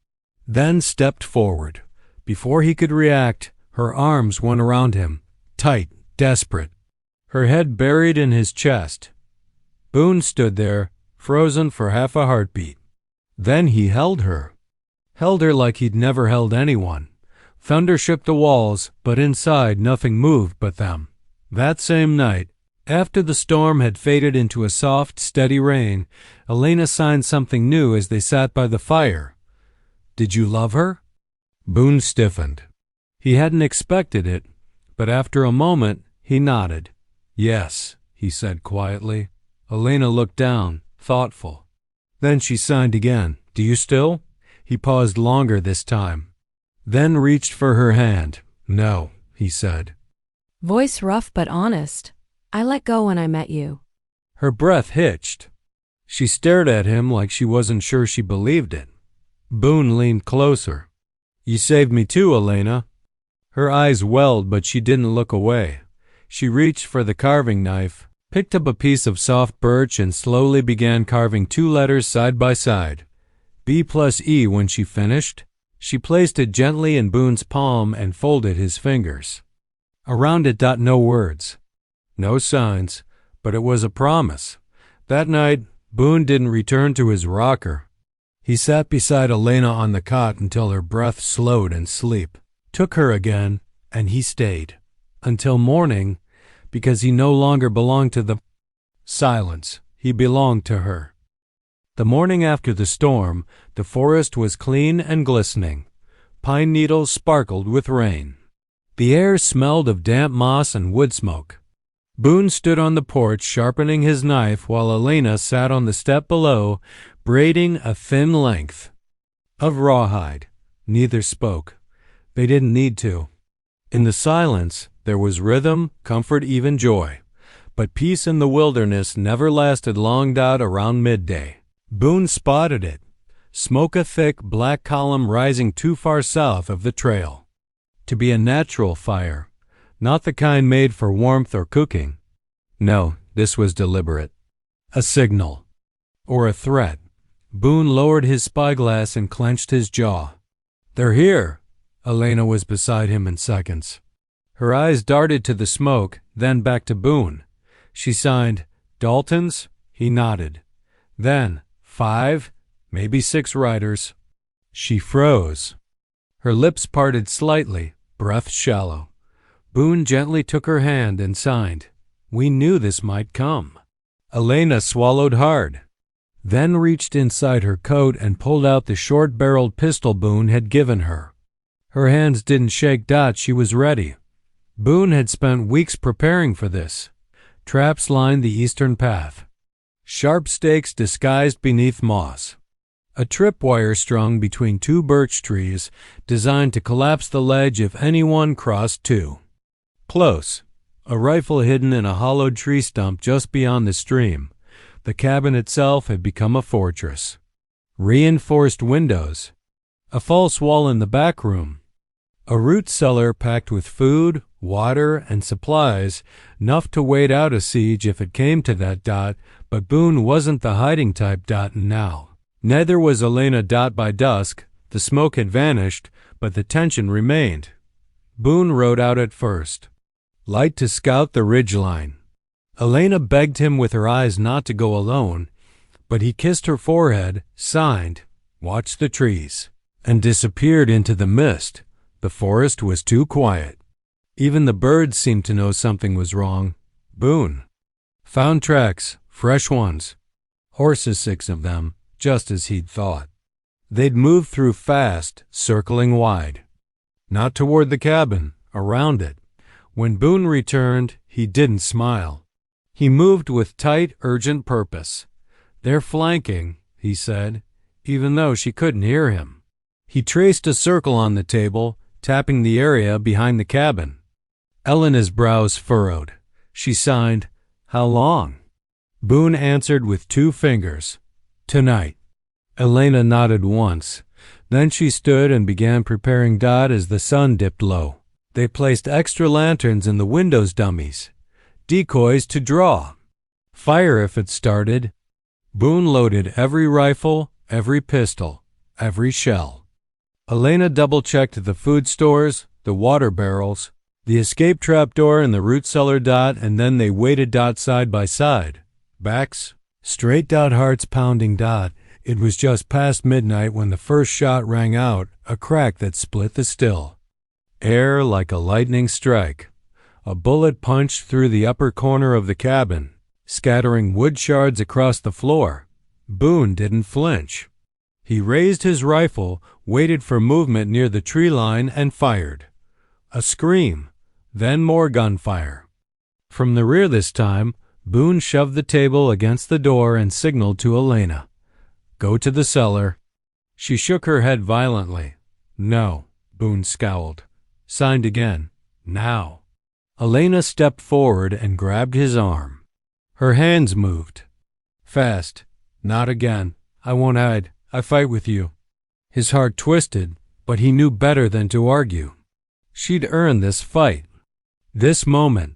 then stepped forward. Before he could react, her arms went around him, tight, desperate, her head buried in his chest. Boone stood there, frozen for half a heartbeat. Then he held her like he'd never held anyone. Thunder shook the walls, but inside nothing moved but them. That same night, after the storm had faded into a soft, steady rain, Elena signed something new as they sat by the fire. "Did you love her?" Boone stiffened. He hadn't expected it, but after a moment he nodded. "Yes," he said quietly. Elena looked down, thoughtful. Then she signed again. "Do you still?" He paused longer this time, then reached for her hand. "No," he said. Voice rough but honest. "I let go when I met you." Her breath hitched. She stared at him like she wasn't sure she believed it. Boone leaned closer. "You saved me too, Elena." Her eyes welled, but she didn't look away. She reached for the carving knife, picked up a piece of soft birch and slowly began carving 2 letters side by side. B plus E. When she finished, she placed it gently in Boone's palm and folded his fingers. Around it, no words, no signs, but it was a promise. That night, Boone didn't return to his rocker. He sat beside Elena on the cot until her breath slowed and sleep took her again, and he stayed until morning, because he no longer belonged to the silence. He belonged to her. The morning after the storm, the forest was clean and glistening. Pine needles sparkled with rain. The air smelled of damp moss and wood smoke. Boone stood on the porch sharpening his knife while Elena sat on the step below, braiding a thin length of rawhide. Neither spoke. They didn't need to. In the silence, there was rhythm, comfort, even joy. But peace in the wilderness never lasted long. Around midday, Boone spotted it. Smoke, a thick black column rising too far south of the trail to be a natural fire, not the kind made for warmth or cooking. No, this was deliberate. A signal. Or a threat. Boone lowered his spyglass and clenched his jaw. "They're here." Elena was beside him in seconds. Her eyes darted to the smoke, then back to Boone. She signed, "Daltons?" He nodded. Then, 5, maybe 6 riders. She froze. Her lips parted slightly, breath shallow. Boone gently took her hand and signed. "We knew this might come." Elena swallowed hard, then reached inside her coat and pulled out the short-barreled pistol Boone had given her. Her hands didn't shake. She was ready. Boone had spent weeks preparing for this. Traps lined the eastern path. Sharp stakes disguised beneath moss. A tripwire strung between 2 birch trees designed to collapse the ledge if anyone crossed too close. A rifle hidden in a hollowed tree stump just beyond the stream. The cabin itself had become a fortress. Reinforced windows. A false wall in the back room. A root cellar packed with food, water, and supplies, enough to wait out a siege if it came to that. But Boone wasn't the hiding type. Now. Neither was Elena. By dusk, the smoke had vanished, but the tension remained. Boone rode out at first. Light to scout the ridgeline. Elena begged him with her eyes not to go alone, but he kissed her forehead, signed, watched the trees, and disappeared into the mist. The forest was too quiet. Even the birds seemed to know something was wrong. Boone found tracks, fresh ones. Horses, 6 of them, just as he'd thought. They'd moved through fast, circling wide. Not toward the cabin, around it. When Boone returned, he didn't smile. He moved with tight, urgent purpose. "They're flanking," he said, even though she couldn't hear him. He traced a circle on the table, tapping the area behind the cabin. Elena's brows furrowed. She signed, "How long?" Boone answered with 2 fingers, "Tonight." Elena nodded once. Then she stood and began preparing. As the sun dipped low, they placed extra lanterns in the windows dummies. Decoys to draw. Fire if it started. Boone loaded every rifle, every pistol, every shell. Elena double-checked the food stores, the water barrels, the escape trapdoor and the root cellar. And then they waited. Side by side. Backs straight. Hearts pounding. It was just past midnight when the first shot rang out, a crack that split the still air like a lightning strike. A bullet punched through the upper corner of the cabin, scattering wood shards across the floor. Boone didn't flinch. He raised his rifle, waited for movement near the tree line, and fired. A scream, then more gunfire. From the rear this time, Boone shoved the table against the door and signaled to Elena. "Go to the cellar." She shook her head violently. "No," Boone scowled. Signed again. "Now." Elena stepped forward and grabbed his arm. Her hands moved. "Fast. Not again. I won't hide. I fight with you." His heart twisted, but he knew better than to argue. She'd earned this fight. This moment.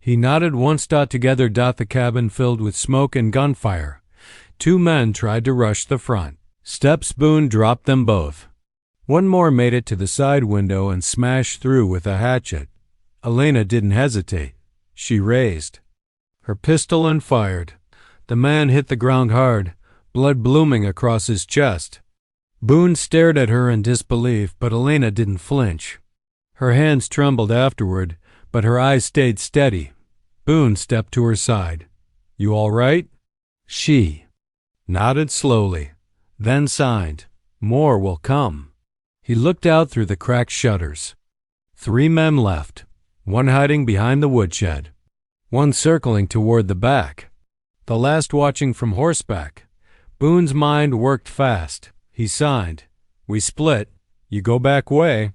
He nodded once. Together. The cabin filled with smoke and gunfire. Two men tried to rush the front steps. Boone dropped them both. One more made it to the side window and smashed through with a hatchet. Elena didn't hesitate. She raised her pistol and fired. The man hit the ground hard, blood blooming across his chest. Boone stared at her in disbelief, but Elena didn't flinch. Her hands trembled afterward, but her eyes stayed steady. Boone stepped to her side. "You all right?" She nodded slowly, then signed. "More will come." He looked out through the cracked shutters. 3 men left, one hiding behind the woodshed, one circling toward the back, the last watching from horseback. Boone's mind worked fast. He signed. "We split. You go back way."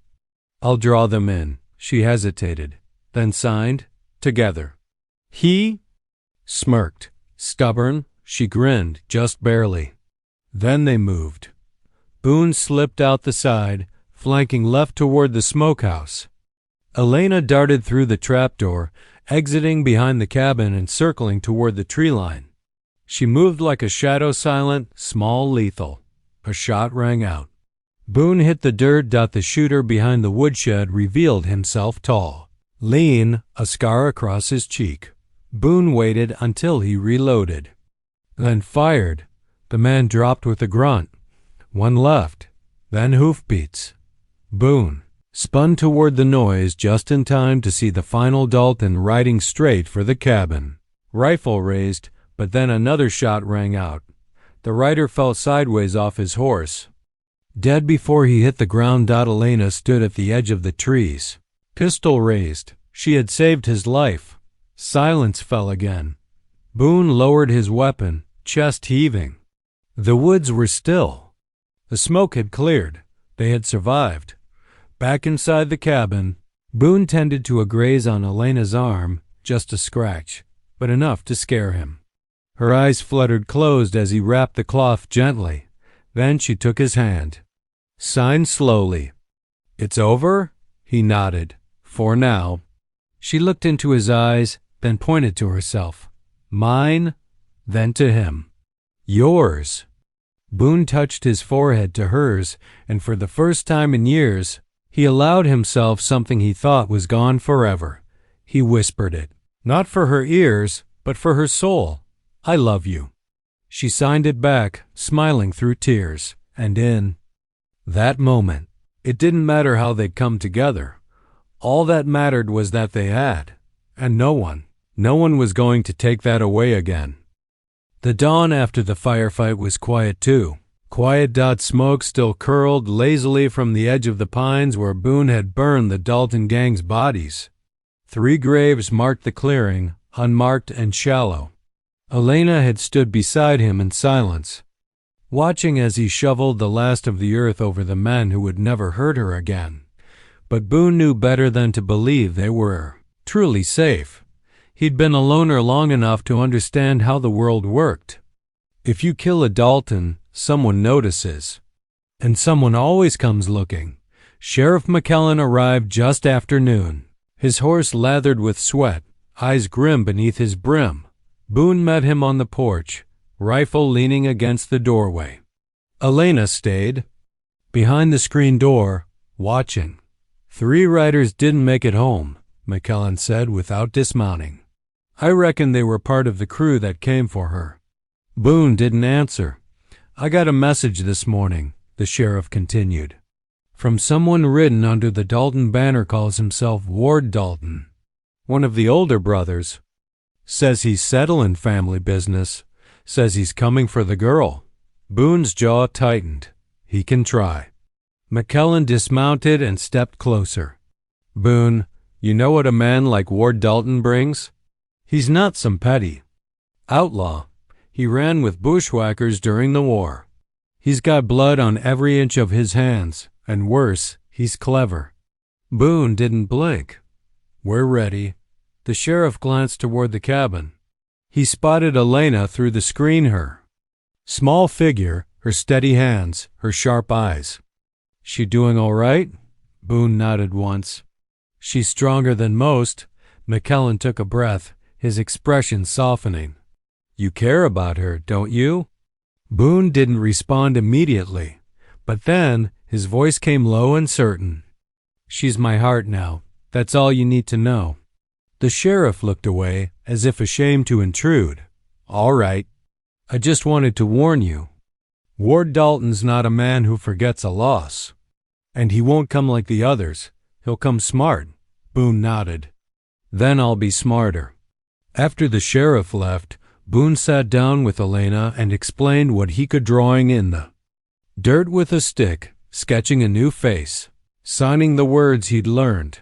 "I'll draw them in." She hesitated, then signed. "Together." He smirked. Stubborn, she grinned, just barely. Then they moved. Boone slipped out the side, flanking left toward the smokehouse. Elena darted through the trapdoor, exiting behind the cabin and circling toward the tree line. She moved like a shadow, silent, small, lethal. A shot rang out. Boone hit the dirt. The shooter behind the woodshed revealed himself tall, lean, a scar across his cheek. Boone waited until he reloaded, then fired. The man dropped with a grunt. One left, then hoofbeats. Boone spun toward the noise just in time to see the final Dalton riding straight for the cabin. Rifle raised, but then another shot rang out. The rider fell sideways off his horse, dead before he hit the ground. Elena stood at the edge of the trees, pistol raised. She had saved his life. Silence fell again. Boone lowered his weapon, chest heaving. The woods were still. The smoke had cleared. They had survived. Back inside the cabin, Boone tended to a graze on Elena's arm, just a scratch, but enough to scare him. Her eyes fluttered closed as he wrapped the cloth gently. Then she took his hand. Signed slowly. "It's over?" He nodded. "For now." She looked into his eyes, then pointed to herself. "Mine," then to him. "Yours." Boone touched his forehead to hers, and for the first time in years, he allowed himself something he thought was gone forever. He whispered it, not for her ears, but for her soul. "I love you." She signed it back, smiling through tears, and in that moment, it didn't matter how they'd come together. All that mattered was that they had, and no one was going to take that away again. The dawn after the firefight was quiet too. Quiet. Smoke still curled lazily from the edge of the pines where Boone had burned the Dalton gang's bodies. 3 graves marked the clearing, unmarked and shallow. Elena had stood beside him in silence, watching as he shoveled the last of the earth over the men who would never hurt her again. But Boone knew better than to believe they were truly safe. He'd been a loner long enough to understand how the world worked. If you kill a Dalton, someone notices. And someone always comes looking. Sheriff McKellen arrived just after noon, his horse lathered with sweat, eyes grim beneath his brim. Boone met him on the porch, rifle leaning against the doorway. Elena stayed behind the screen door, watching. 3 riders didn't make it home, McKellen said without dismounting. "I reckon they were part of the crew that came for her." Boone didn't answer. "I got a message this morning," the sheriff continued, "from someone written under the Dalton banner. Calls himself Ward Dalton. One of the older brothers. Says he's settling family business. Says he's coming for the girl." Boone's jaw tightened. He can try. McKellen dismounted and stepped closer. "Boone, you know what a man like Ward Dalton brings? He's not some petty outlaw. He ran with bushwhackers during the war. He's got blood on every inch of his hands, and worse, he's clever." Boone didn't blink. "We're ready." The sheriff glanced toward the cabin. He spotted Elena through the screen. Her small figure, her steady hands, her sharp eyes. "She doing all right?" Boone nodded once. "She's stronger than most, McKellen took a breath, his expression softening. You care about her, don't you? Boone didn't respond immediately, but then his voice came low and certain. She's my heart now. That's all you need to know. The sheriff looked away, as if ashamed to intrude. All right. I just wanted to warn you. Ward Dalton's not a man who forgets a loss. And he won't come like the others. He'll come smart. Boone nodded. Then I'll be smarter. After the sheriff left, Boone sat down with Elena and explained what he could, drawing in the dirt with a stick, sketching a new face, signing the words he'd learned.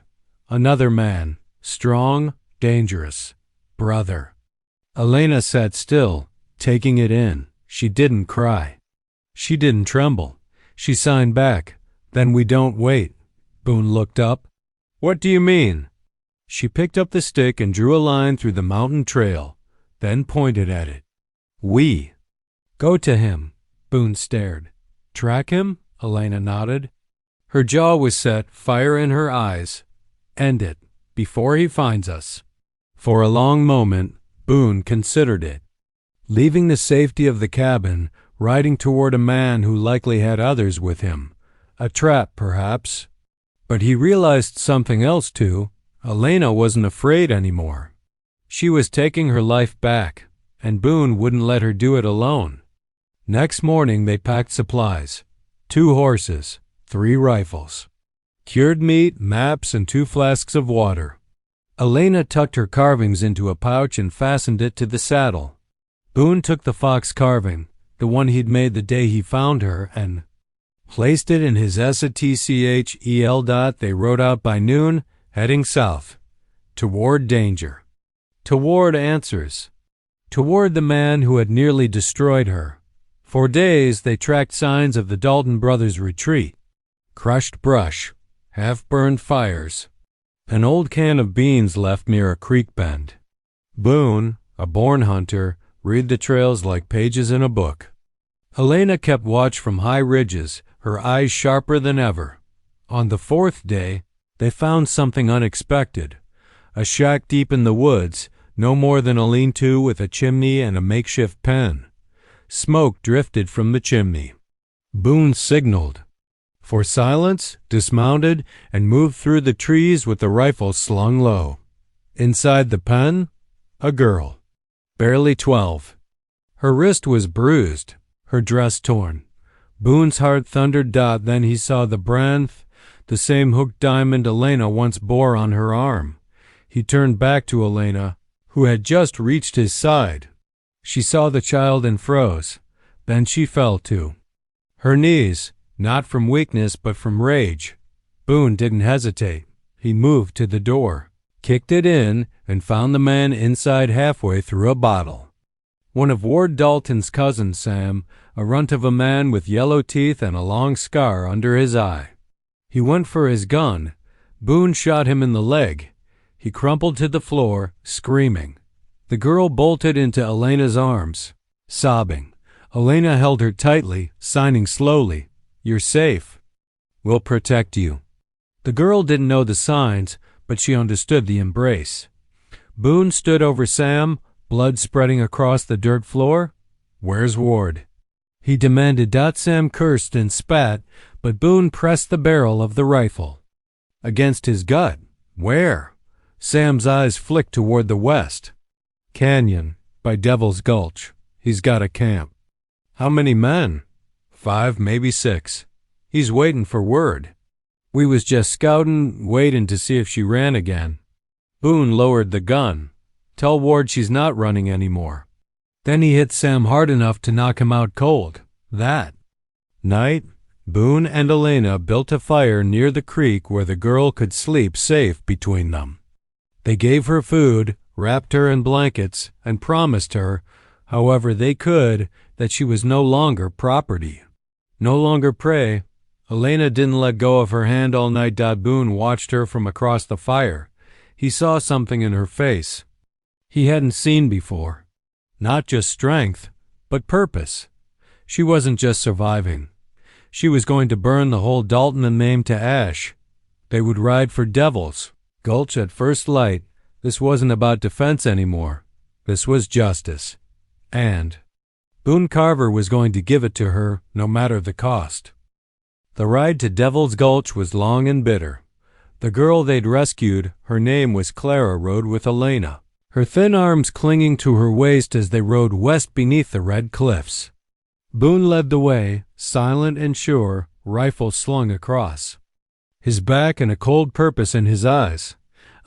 Another man, strong, dangerous, brother. Elena sat still, taking it in. She didn't cry. She didn't tremble. She signed back. Then we don't wait. Boone looked up. What do you mean? She picked up the stick and drew a line through the mountain trail, then pointed at it. We. Go to him. Boone stared. Track him? Elena nodded. Her jaw was set, fire in her eyes. End it, before he finds us. For a long moment, Boone considered it. Leaving the safety of the cabin, riding toward a man who likely had others with him. A trap, perhaps. But he realized something else, too. Elena wasn't afraid anymore. She was taking her life back, and Boone wouldn't let her do it alone. Next morning they packed supplies. 2 horses, 3 rifles, cured meat, maps, and 2 flasks of water. Elena tucked her carvings into a pouch and fastened it to the saddle. Boone took the fox carving, the one he'd made the day he found her, and placed it in his SATCHEL. They rode out by noon, heading south, toward danger, toward answers, toward the man who had nearly destroyed her. For days they tracked signs of the Dalton brothers' retreat. Crushed brush, half-burned fires, an old can of beans left near a creek bend. Boone, a born hunter, read the trails like pages in a book. Elena kept watch from high ridges, her eyes sharper than ever. On the 4th day, they found something unexpected. A shack deep in the woods, no more than a lean-to with a chimney and a makeshift pen. Smoke drifted from the chimney. Boone signaled for silence, dismounted, and moved through the trees with the rifle slung low. Inside the pen, a girl, barely 12. Her wrist was bruised, her dress torn. Boone's heart thundered. Then he saw the brand, the same hooked diamond Elena once bore on her arm. He turned back to Elena, who had just reached his side. She saw the child and froze. Then she fell to her knees, not from weakness but from rage. Boone didn't hesitate. He moved to the door, kicked it in, and found the man inside halfway through a bottle. One of Ward Dalton's cousins, Sam, a runt of a man with yellow teeth and a long scar under his eye. He went for his gun. Boone shot him in the leg. He crumpled to the floor, screaming. The girl bolted into Elena's arms, sobbing. Elena held her tightly, signing slowly. You're safe. We'll protect you. The girl didn't know the signs, but she understood the embrace. Boone stood over Sam, blood spreading across the dirt floor. Where's Ward? He demanded. Sam cursed and spat, but Boone pressed the barrel of the rifle against his gut. Where? Sam's eyes flicked toward the west. Canyon, by Devil's Gulch. He's got a camp. How many men? 5, maybe 6. He's waiting for word. We was just scouting, waiting to see if she ran again. Boone lowered the gun. Tell Ward she's not running anymore. Then he hit Sam hard enough to knock him out cold. That night, Boone and Elena built a fire near the creek where the girl could sleep safe between them. They gave her food, wrapped her in blankets, and promised her, however they could, that she was no longer property, no longer prey. Elena didn't let go of her hand all night. Boone watched her from across the fire. He saw something in her face he hadn't seen before. Not just strength, but purpose. She wasn't just surviving. She was going to burn the whole Dalton and Mame to ash. They would ride for Devil's Gulch at first light, This wasn't about defense anymore. This was justice. And Boone Carver was going to give it to her no matter the cost. The ride to Devil's Gulch was long and bitter. The girl they'd rescued, her name was Clara, rode with Elena, her thin arms clinging to her waist as they rode west beneath the red cliffs. Boone led the way, silent and sure, rifle slung across, his back and a cold purpose in his eyes.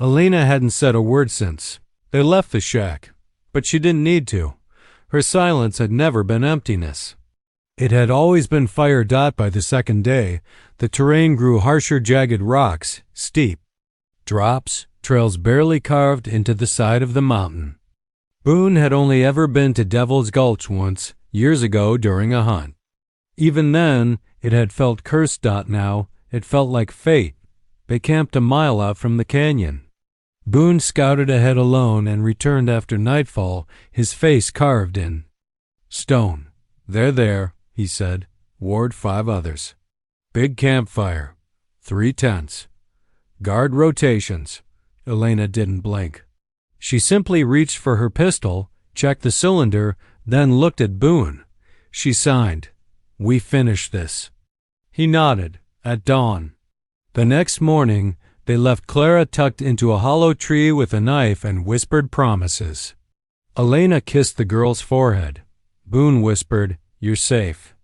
Elena hadn't said a word since they left the shack, but she didn't need to. Her silence had never been emptiness. It had always been fire. By the second day, the terrain grew harsher, jagged rocks, steep drops, trails barely carved into the side of the mountain. Boone had only ever been to Devil's Gulch once, years ago during a hunt. Even then, it had felt cursed. Now, it felt like fate. They camped a mile out from the canyon. Boone scouted ahead alone and returned after nightfall, his face carved in stone. "They're there," he said. "Ward 5 others. Big campfire. 3 tents. Guard rotations." Elena didn't blink. She simply reached for her pistol, checked the cylinder, then looked at Boone. She signed, "We finished this." He nodded. At dawn. The next morning, they left Clara tucked into a hollow tree with a knife and whispered promises. Elena kissed the girl's forehead. Boone whispered, "You're safe.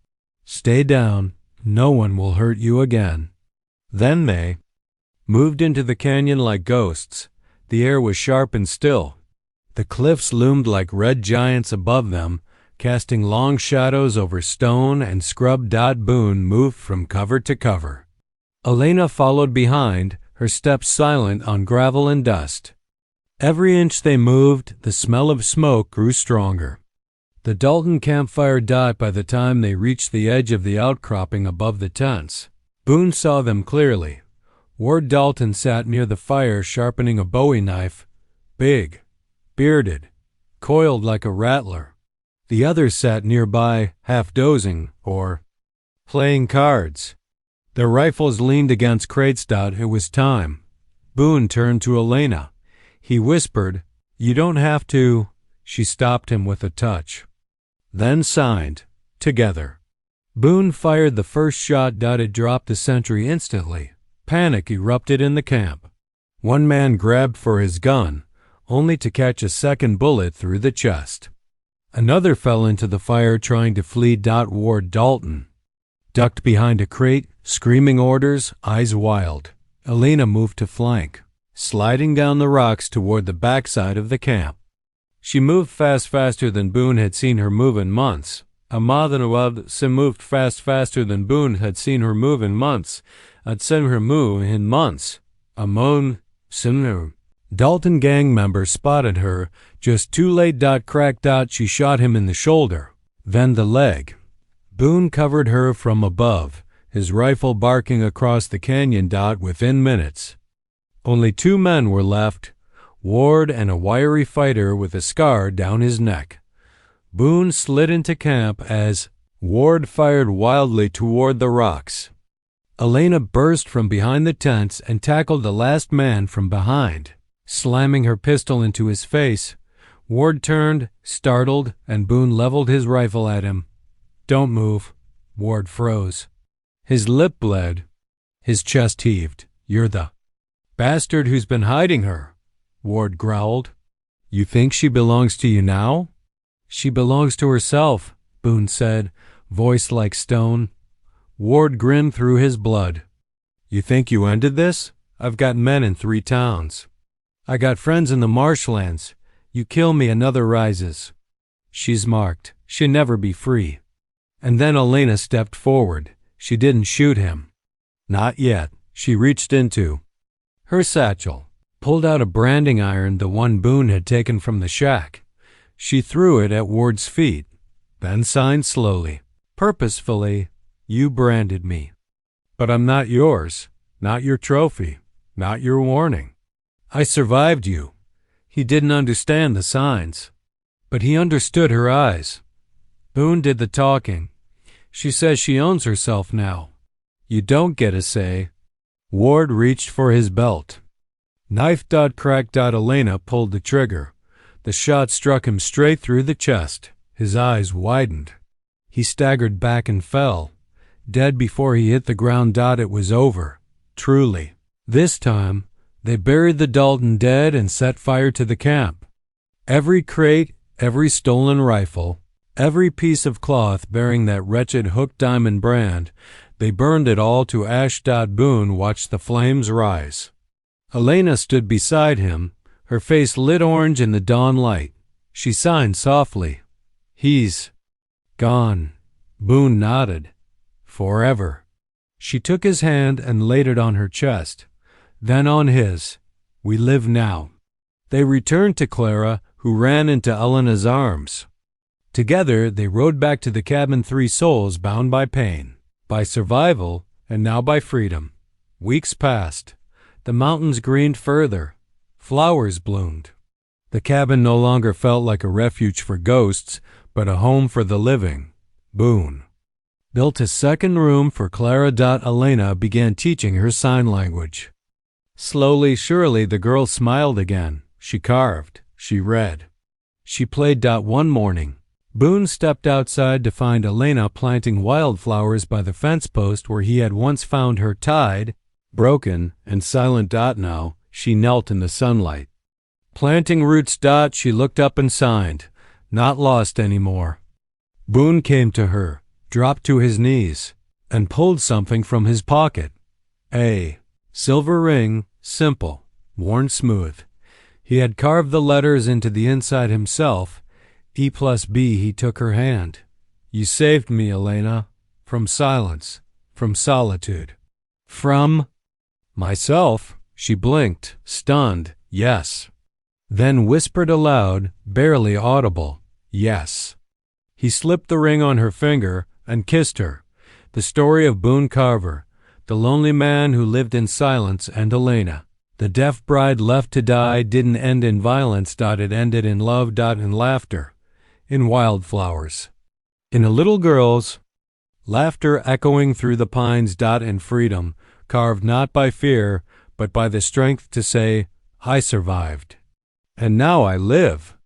Stay down. No one will hurt you again." Then they moved into the canyon like ghosts. The air was sharp and still. The cliffs loomed like red giants above them, casting long shadows over stone and scrub. Boone moved from cover to cover. Elena followed behind, her steps silent on gravel and dust. Every inch they moved, the smell of smoke grew stronger. The Dalton campfire died by the time they reached the edge of the outcropping above the tents. Boone saw them clearly. Ward Dalton sat near the fire sharpening a bowie knife, big, bearded, coiled like a rattler. The others sat nearby, half dozing, or playing cards. Their rifles leaned against crates. It was time. Boone turned to Elena. He whispered, "You don't have to." She stopped him with a touch. Then signed, "Together." Boone fired the first shot. It dropped the sentry instantly. Panic erupted in the camp. One man grabbed for his gun, only to catch a second bullet through the chest. Another fell into the fire trying to flee. Ward Dalton ducked behind a crate, screaming orders, eyes wild. Elena moved to flank, sliding down the rocks toward the backside of the camp. She moved fast, faster than Boone had seen her move in months. She moved faster than Boone had seen her move in months. I'd seen her move in months. Dalton gang member spotted her, just too late. Crack. She shot him in the shoulder, then the leg. Boone covered her from above, his rifle barking across the canyon. Within minutes, only 2 men were left, Ward and a wiry fighter with a scar down his neck. Boone slid into camp as Ward fired wildly toward the rocks. Elena burst from behind the tents and tackled the last man from behind, slamming her pistol into his face. Ward turned, startled, and Boone leveled his rifle at him. "Don't move." Ward froze. His lip bled. His chest heaved. "You're the bastard who's been hiding her," Ward growled. "You think she belongs to you now?" "She belongs to herself," Boone said, voice like stone. Ward grinned through his blood. "You think you ended this? I've got men in 3 towns. I got friends in the marshlands. You kill me, another rises. She's marked. She'll never be free." And then Elena stepped forward. She didn't shoot him. Not yet. She reached into her satchel, pulled out a branding iron, the one Boone had taken from the shack. She threw it at Ward's feet, then signed slowly, purposefully, "You branded me. But I'm not yours, not your trophy, not your warning. I survived you." He didn't understand the signs, but he understood her eyes. Boone did the talking. "She says she owns herself now. You don't get a say." Ward reached for his belt. Knife. Crack. Elena pulled the trigger. The shot struck him straight through the chest. His eyes widened. He staggered back and fell, dead before he hit the ground. It was over. Truly. This time, they buried the Dalton dead and set fire to the camp. Every crate, every stolen rifle, every piece of cloth bearing that wretched hooked diamond brand, they burned it all to ash. Boone watched the flames rise. Elena stood beside him, her face lit orange in the dawn light. She signed softly. He's gone. Boone nodded. Forever. She took his hand and laid it on her chest, then on his. We live now. They returned to Clara, who ran into Elena's arms. Together they rode back to the cabin, 3 souls bound by pain, by survival, and now by freedom. Weeks passed. The mountains greened further. Flowers bloomed. The cabin no longer felt like a refuge for ghosts, but a home for the living. Boone built a second room for Clara. Elena began teaching her sign language. Slowly, surely, the girl smiled again. She carved. She read. She played. One morning, Boone stepped outside to find Elena planting wildflowers by the fence post where he had once found her tied, broken and silent. Now she knelt in the sunlight. Planting roots. She looked up and signed, not lost anymore. Boone came to her, dropped to his knees, and pulled something from his pocket. A silver ring, simple, worn smooth. He had carved the letters into the inside himself. E+B. He took her hand. You saved me, Elena, from silence, from solitude. From myself. She blinked, stunned. Yes. Then whispered aloud, barely audible. Yes. He slipped the ring on her finger and kissed her. The story of Boone Carver, the lonely man who lived in silence, and Elena, the deaf bride left to die, didn't end in violence. It ended in love. In laughter, in wildflowers, in a little girl's laughter echoing through the pines. In freedom, carved not by fear, but by the strength to say, I survived. And now I live.